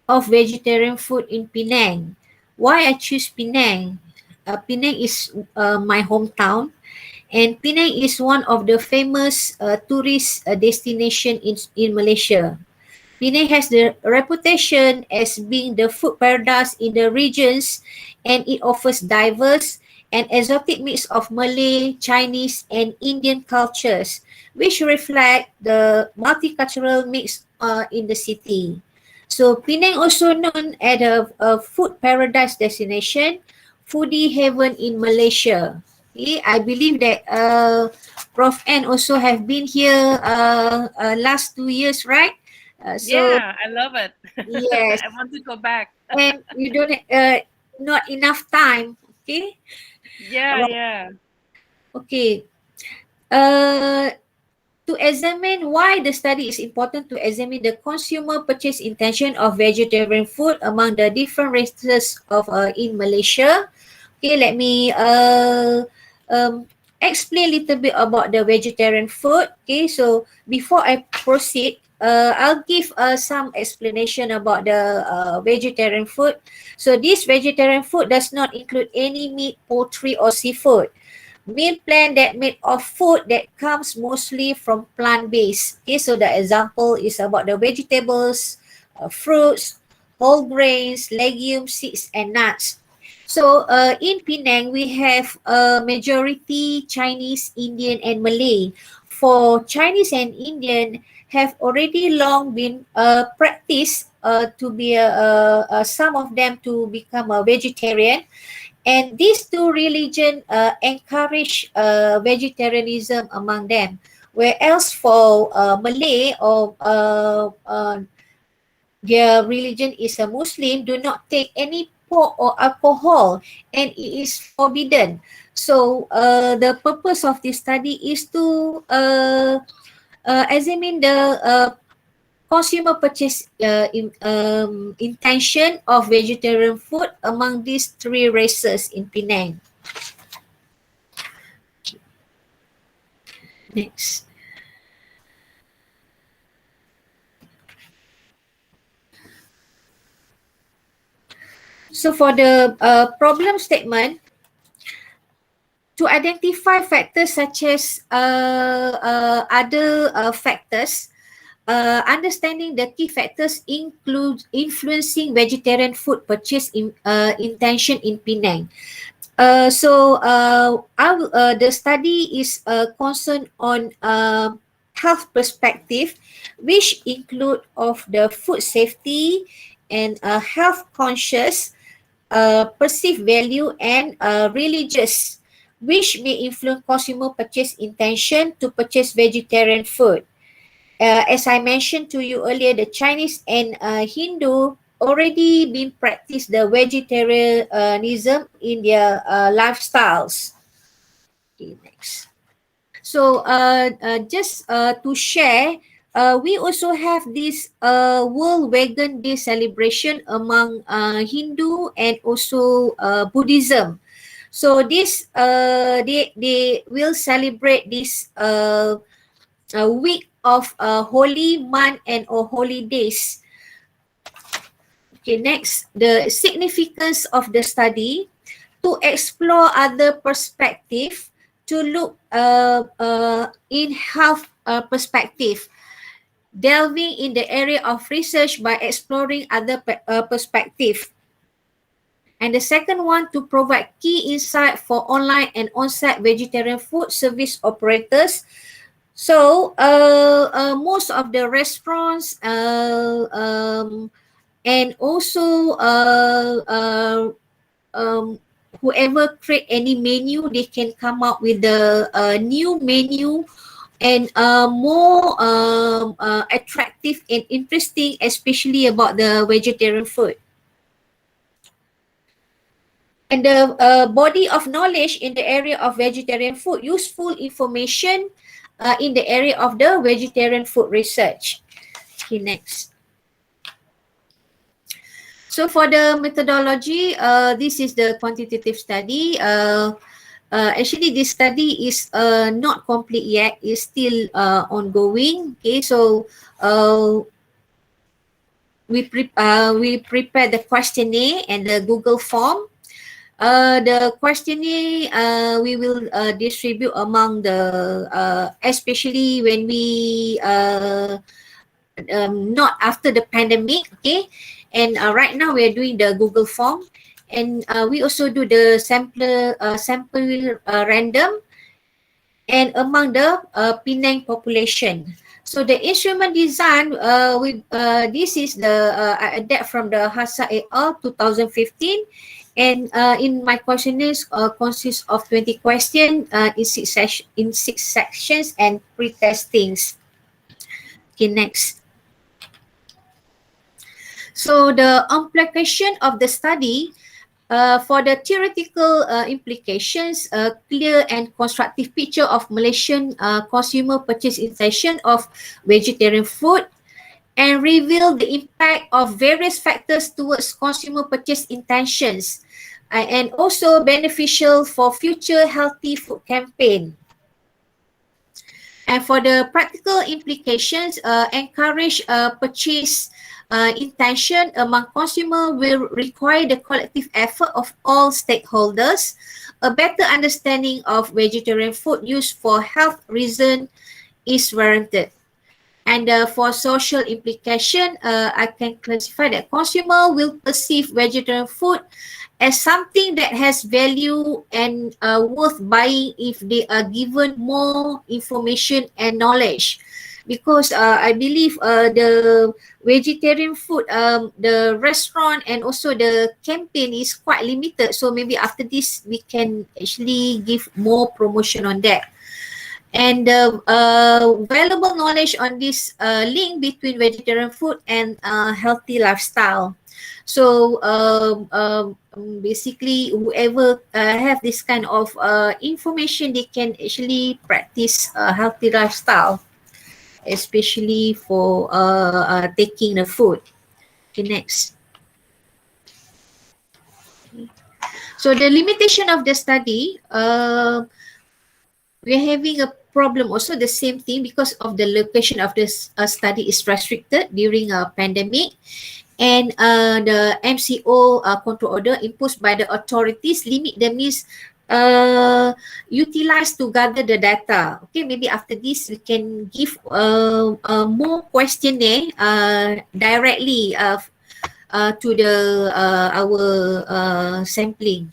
of vegetarian food in Penang. Why I choose Penang? Penang is my hometown, and Penang is one of the famous tourist destination in Malaysia. Penang has the reputation as being the food paradise in the regions, and it offers diverse and exotic mix of Malay, Chinese, and Indian cultures, which reflect the multicultural mix in the city. So Penang also known as a food paradise destination, foodie heaven in Malaysia. Okay, I believe that Prof. N also have been here last 2 years, right? So Yeah, I love it. yes, I want to go back. and you don't not enough time. Okay, Yeah, right. yeah. Okay. Uh, to examine why the study is important to examine the consumer purchase intention of vegetarian food among the different races of in Malaysia. Okay, let me explain a little bit about the vegetarian food. Okay, so before I proceed, I'll give some explanation about the vegetarian food. So this vegetarian food does not include any meat, poultry, or seafood. Meal plan that made of food that comes mostly from plant-based. Okay, so the example is about the vegetables, fruits, whole grains, legumes, seeds, and nuts. So in Penang, we have a majority Chinese, Indian, and Malay. For Chinese and Indian, have already long been practiced to be some of them to become a vegetarian, and these two religions encourage vegetarianism among them. Whereas for Malay or their religion is a Muslim, do not take any pork or alcohol, and it is forbidden. So the purpose of this study is to examine the consumer purchase intention of vegetarian food among these three races in Penang. Next. So for the problem statement, to identify factors such as other factors, understanding the key factors include influencing vegetarian food purchase intention in Penang. The study is concerned on health perspective, which include of the food safety and health conscious, perceived value, and religious, which may influence consumer purchase intention to purchase vegetarian food. As I mentioned to you earlier, the Chinese and Hindu already been practice the vegetarianism in their lifestyles. Okay, next. So just to share, we also have this World Vegan Day celebration among Hindu and also Buddhism. So this they will celebrate this a week of holy month and or holy days. Okay, next, the significance of the study to explore other perspective, to look in health perspective, delving in the area of research by exploring other perspective. And the second one, to provide key insight for online and on-site vegetarian food service operators. So most of the restaurants and also whoever create any menu, they can come up with the new menu and more attractive and interesting, especially about the vegetarian food. And the body of knowledge in the area of vegetarian food, useful information in the area of the vegetarian food research. Okay, next. So for the methodology, this is the quantitative study. Actually, this study is not complete yet. It's still ongoing. Okay, so we prepare the questionnaire and the Google form. The questionnaire we will distribute among the especially when we not after the pandemic, okay, and right now we are doing the Google form, and we also do the sample random and among the Penang population. So the instrument design, this is the I adapt from the Hassa et al. 2015, and in my questionnaires consists of 20 questions in six sections and pre-testings. Okay, next. So the implication of the study, for the theoretical implications, a clear and constructive picture of Malaysian consumer purchase intention of vegetarian food, and reveal the impact of various factors towards consumer purchase intentions, and also beneficial for future healthy food campaign. And for the practical implications, encourage purchase intention among consumer will require the collective effort of all stakeholders. A better understanding of vegetarian food used for health reason is warranted. And for social implication, I can classify that consumer will perceive vegetarian food as something that has value and worth buying if they are given more information and knowledge. Because I believe the vegetarian food, the restaurant and also the campaign is quite limited. So maybe after this, we can actually give more promotion on that. And valuable knowledge on this link between vegetarian food and healthy lifestyle. So basically, whoever have this kind of information, they can actually practice a healthy lifestyle, especially for taking the food. Okay, next. So the limitation of the study, we're having a problem also, the same thing, because of the location of this study is restricted during a pandemic, and the MCO control order imposed by the authorities limit the means utilized to gather the data. Okay, maybe after this we can give more questionnaire directly to the our sampling.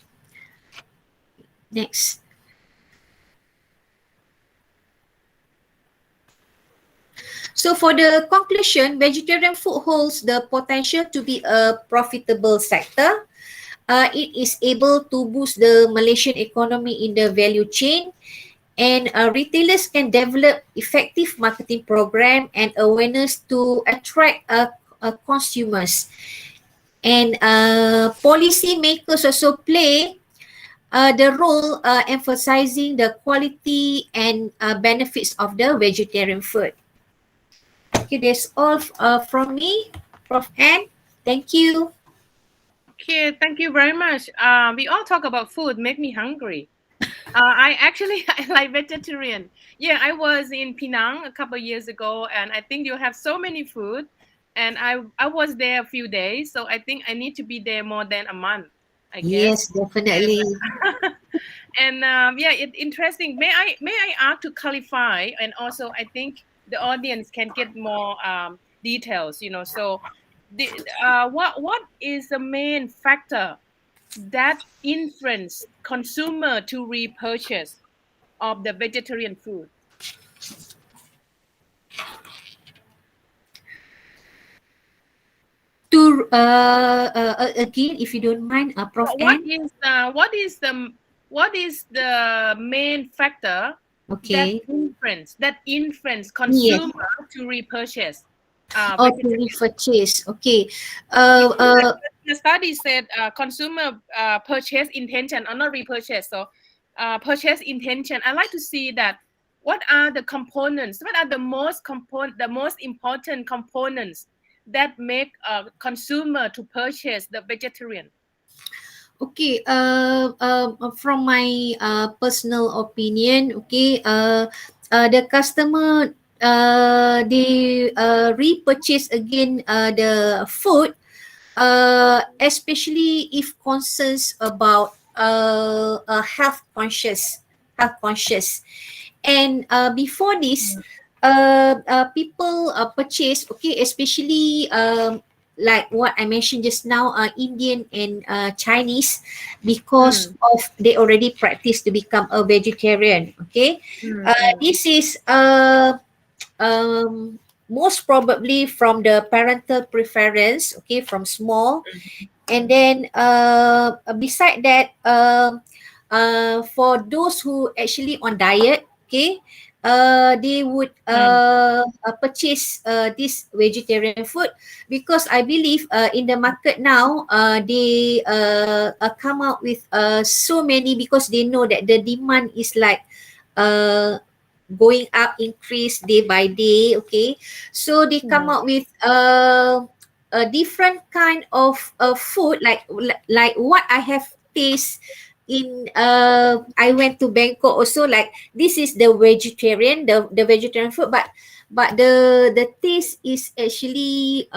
Next. So for the conclusion, vegetarian food holds the potential to be a profitable sector. It is able to boost the Malaysian economy in the value chain, and retailers can develop effective marketing program and awareness to attract consumers. And policy makers also play the role emphasizing the quality and benefits of the vegetarian food. Okay, that's all from me, Prof. Ann. Thank you. Okay, thank you very much. We all talk about food, make me hungry. I actually I like vegetarian. Yeah, I was in Penang a couple of years ago, and I think you have so many food. And I was there a few days, so I think I need to be there more than a month, I guess. Yes, definitely. And yeah, it's interesting. May I ask to clarify, and also I think the audience can get more details. So what is the main factor that influence consumer to repurchase of the vegetarian food? To again, if you don't mind, Prof. What N. is what is the main factor Okay. that influence Yes. consumer to repurchase Or to vegetarian? repurchase. Okay. The study said consumer purchase intention or not repurchase. So purchase intention. I like to see that. What are the components? What are the most important components that make a consumer to purchase the vegetarian? Okay, from my personal opinion, okay, the customer they repurchase again the food, especially if concerns about health conscious, and before this, people purchase, okay, especially like what I mentioned just now, Indian and Chinese, because of they already practice to become a vegetarian. Okay, this is most probably from the parental preference. Okay, from small, and then beside that, for those who actually on diet, okay, they would purchase this vegetarian food, because I believe in the market now, they come out with so many, because they know that the demand is like uh, going up, increase day by day. Okay, so they come out with a different kind of food, like what I have taste in I went to Bangkok also, like this is the vegetarian, the vegetarian food, but the taste is actually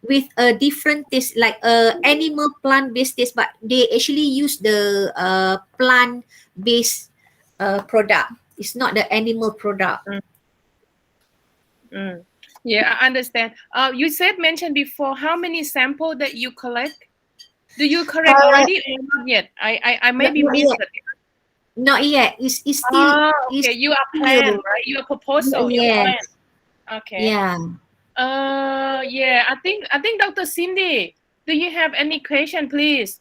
with a different taste, like animal plant based taste, but they actually use the plant based product. It's not the animal product. Yeah, I understand. You mentioned before how many sample that you collect. Do you collect already or not yet? I maybe Not missed yet. it. Not yet. It's still. Okay. You are still. plan, right? Your proposal, your Yes. plan. Okay. Yeah. Yeah. I think Dr. Cindy, do you have any question, please?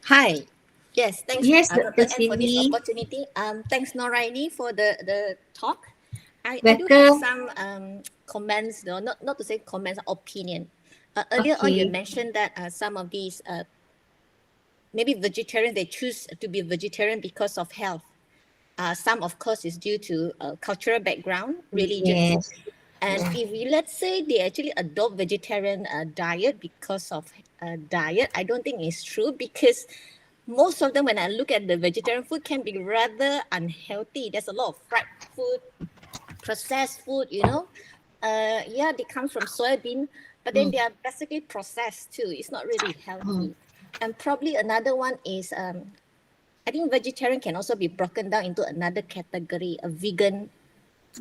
Hi. Yes, thanks, Yes, Dr. Dr. N, for this Cindy. opportunity. Thanks, Noraini, for the talk. I do have Welcome. some comments, though, not to say comments, opinion. Earlier on, you Okay. mentioned that some of these maybe vegetarian, they choose to be vegetarian because of health. Some, of course, is due to cultural background, religions. Yes. And if we, let's say they actually adopt vegetarian diet because of diet, I don't think it's true, because most of them, when I look at the vegetarian food, can be rather unhealthy. There's a lot of fried food, processed food, yeah, they come from soybean, but then they are basically processed too. It's not really healthy. And probably another one is I think vegetarian can also be broken down into another category, a vegan.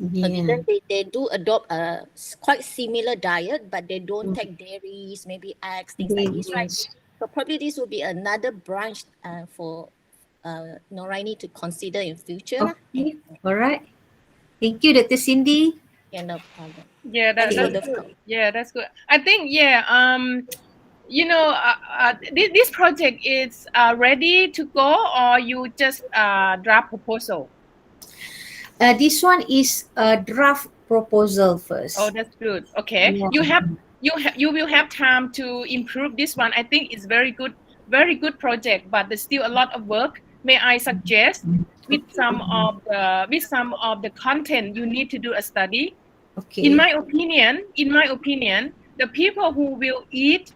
A vegan, they do adopt a quite similar diet, but they don't take dairies, maybe eggs, things like this, right? So probably this will be another branch for Noraini to consider in future. Okay. All right. Thank you, Dr. Cindy. Yeah, no problem. Yeah, Thanks for that's the good. Yeah, that's good. I think this project is ready to go, or you just draft proposal? This one is a draft proposal first. Oh, that's good. Okay, Yeah. you will have time to improve this one. I think it's very good project, but there's still a lot of work. May I suggest with some of the content you need to do a study. Okay. In my opinion, the people who will eat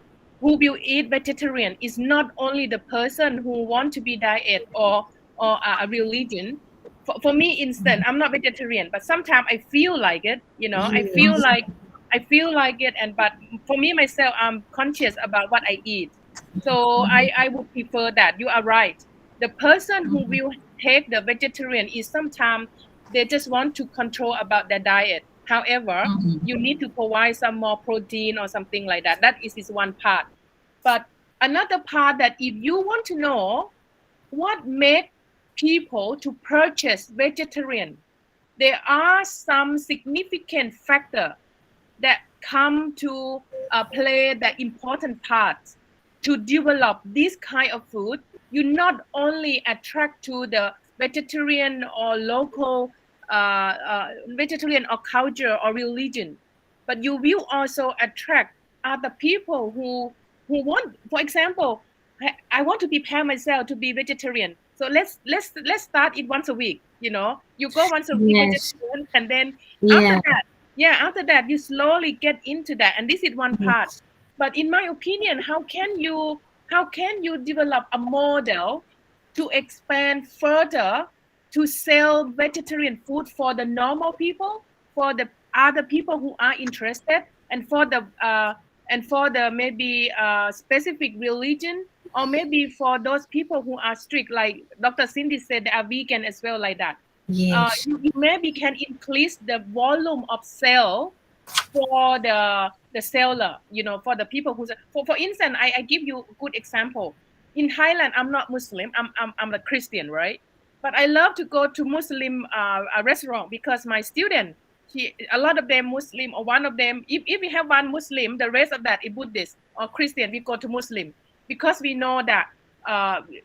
vegetarian is not only the person who want to be diet or a religion. For me, instant, I'm not vegetarian, but sometimes I feel like it. I feel like it, but for me myself, I'm conscious about what I eat. So I would prefer that. You are right. The person who will take the vegetarian is sometimes they just want to control about their diet. However, you need to provide some more protein or something like that. That is one part. But another part, that if you want to know what makes people to purchase vegetarian, there are some significant factor that come to play the important part to develop this kind of food. You not only attract to the vegetarian or local vegetarian or culture or religion, but you will also attract other people who want, for example, I want to prepare myself to be vegetarian. So let's start it once a week. You go once a week Yes. vegetarian, and then Yeah. after that you slowly get into that, and this is one part. But in my opinion, how can you develop a model to expand further to sell vegetarian food for the normal people, for the other people who are interested, and for the maybe specific religion, or maybe for those people who are strict, like Dr. Cindy said, they are vegan as well, like that. Yes. You maybe can increase the volume of sale for the seller, for the people who, for instance, I give you a good example. In Thailand, I'm not Muslim, I'm a Christian, right? But I love to go to Muslim restaurant, because my student, a lot of them Muslim, or one of them, if we have one Muslim, the rest of that is Buddhist or Christian, we go to Muslim, because we know that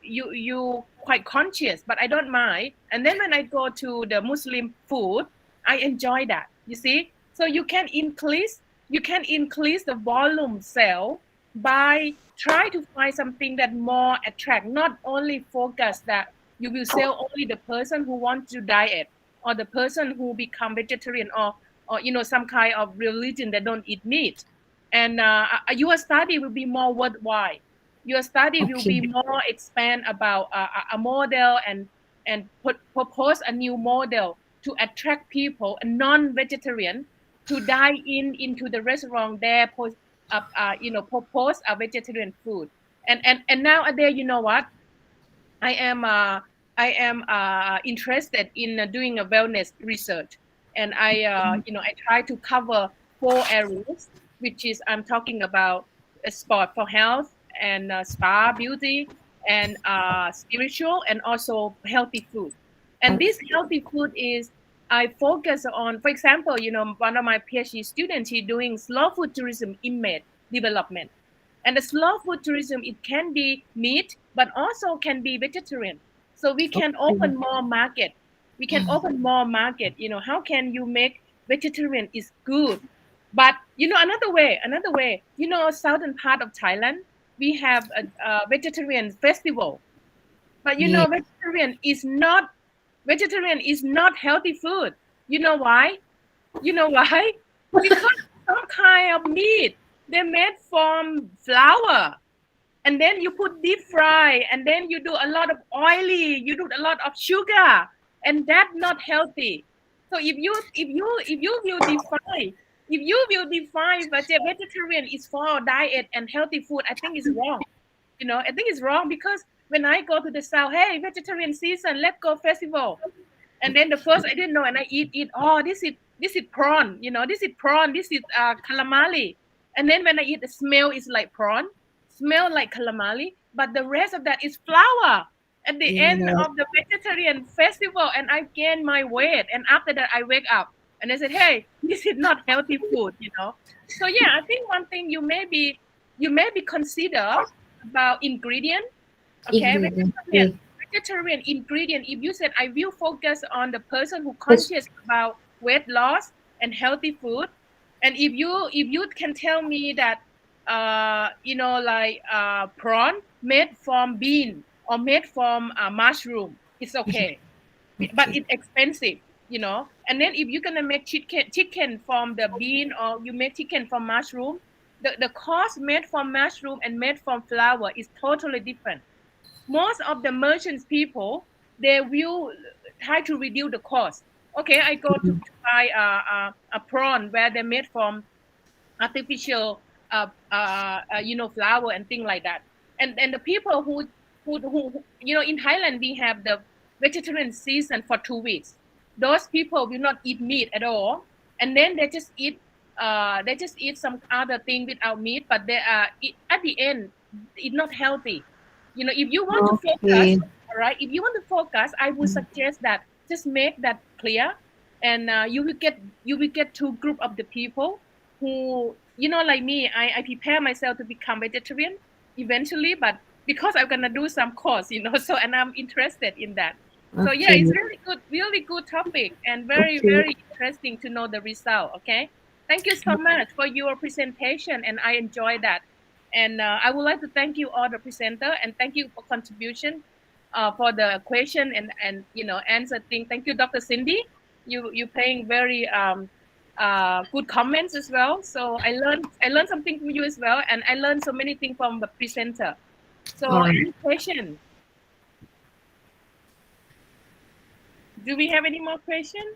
you quite conscious, but I don't mind. And then when I go to the Muslim food, I enjoy that, you see. So you can increase the volume sale by try to find something that more attract, not only focus that you will sell only the person who wants to diet, or the person who become vegetarian, or some kind of religion that don't eat meat. And your study will be more worthwhile. Your study will be more expand about a model, and propose a new model to attract people, a non-vegetarian, to dine into the restaurant there, propose a vegetarian food. And nowadays, you know what? I am interested in doing a wellness research, and I try to cover 4 areas, which is I'm talking about sport for health, and spa beauty, and spiritual, and also healthy food. And this healthy food is I focus on, for example, one of my PhD students, he's doing slow food tourism image development. And the slow food tourism, it can be meat, but also can be vegetarian. So we can open more market. We can open more market. How can you make vegetarian is good? But another way, southern part of Thailand, we have a vegetarian festival. But vegetarian is not healthy food. You know why? Because some kind of meat, they're made from flour, and then you put deep fry, and then you do a lot of oily, you do a lot of sugar, and that's not healthy. So if you will define vegetarian is for diet and healthy food, I think it's wrong. I think it's wrong, because when I go to the south, hey, vegetarian season, let's go festival. And then the first I didn't know, and I eat. Oh, this is prawn. This is prawn. This is calamari. And then when I eat, the smell is like prawn, smell like calamari, but the rest of that is flour. At the end of the vegetarian festival, and I gained my weight. And after that, I wake up and I said, hey, this is not healthy food. So yeah, I think one thing you maybe consider about ingredient. Okay, vegetarian ingredient. If you said I will focus on the person who conscious about weight loss and healthy food, and if you can tell me that prawn made from bean or made from mushroom, it's okay. But it's expensive. And then if you're gonna make chicken from the bean, or you make chicken from mushroom, the cost made from mushroom and made from flour is totally different. Most of the merchants people, they will try to reduce the cost. Okay, I go to buy a prawn where they made from artificial flour and things like that. And the people who in Thailand we have the vegetarian season for 2 weeks. Those people will not eat meat at all, and then they just eat some other thing without meat, but they are at the end it's not healthy. If you want to focus, all right, if you want to focus, I would suggest that just make that clear, and you will get 2 group of the people. who, like me, I prepare myself to become vegetarian eventually, but because I'm gonna do some course, so and I'm interested in that. So yeah, Okay. it's really good topic, and very, Okay. very interesting to know the result. Okay, thank you so much for your presentation, and I enjoy that. And I would like to thank you all the presenter, and thank you for contribution, for the question and answer thing. Thank you, Dr. Cindy. You paying very good comments as well. So I learned something from you as well, and I learned so many things from the presenter. So All right. any question? Do we have any more questions?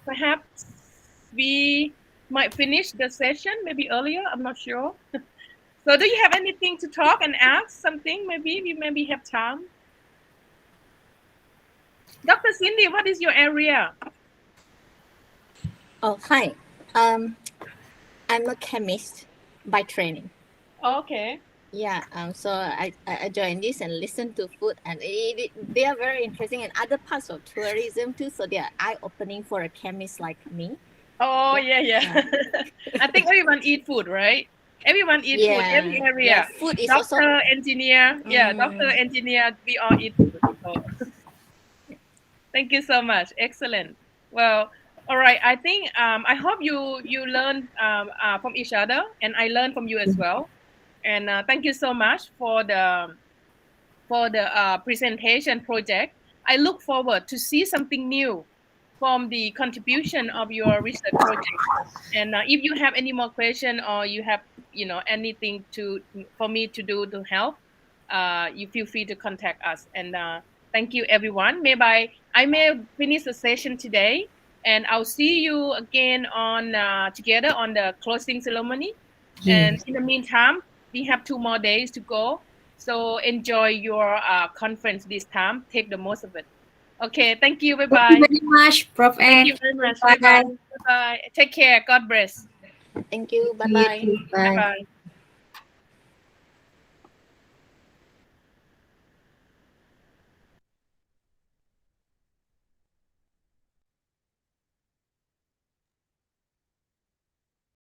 Perhaps we might finish the session maybe earlier. I'm not sure. So do you have anything to talk and ask something? Maybe we maybe have time. Dr. Cindy, what is your area? Oh, hi. I'm a chemist by training. Okay. Yeah, so I joined this and listened to food, and they are very interesting in other parts of tourism too. So they are eye-opening for a chemist like me. Oh yeah. I think everyone eat food, right? Everyone eat food, every area. Yeah, food is Doctor, also engineer, doctor, engineer, we all eat food. So. Thank you so much. Excellent. Well, all right. I think I hope you learn from each other, and I learned from you as well. And thank you so much for the presentation project. I look forward to see something new from the contribution of your research project. And if you have any more question, or you have anything for me to do to help, you feel free to contact us. And thank you everyone. Maybe I may finish the session today, and I'll see you again on together on the closing ceremony. And Yes. in the meantime, we have 2 more days to go. So enjoy your conference this time. Take the most of it. Okay. Thank you. Bye Thank you bye. very much, Prof. Thank Ed. you very much. Bye bye. Bye. Bye bye. Take care. God bless. thank you. Bye You bye. too. Bye Bye. bye.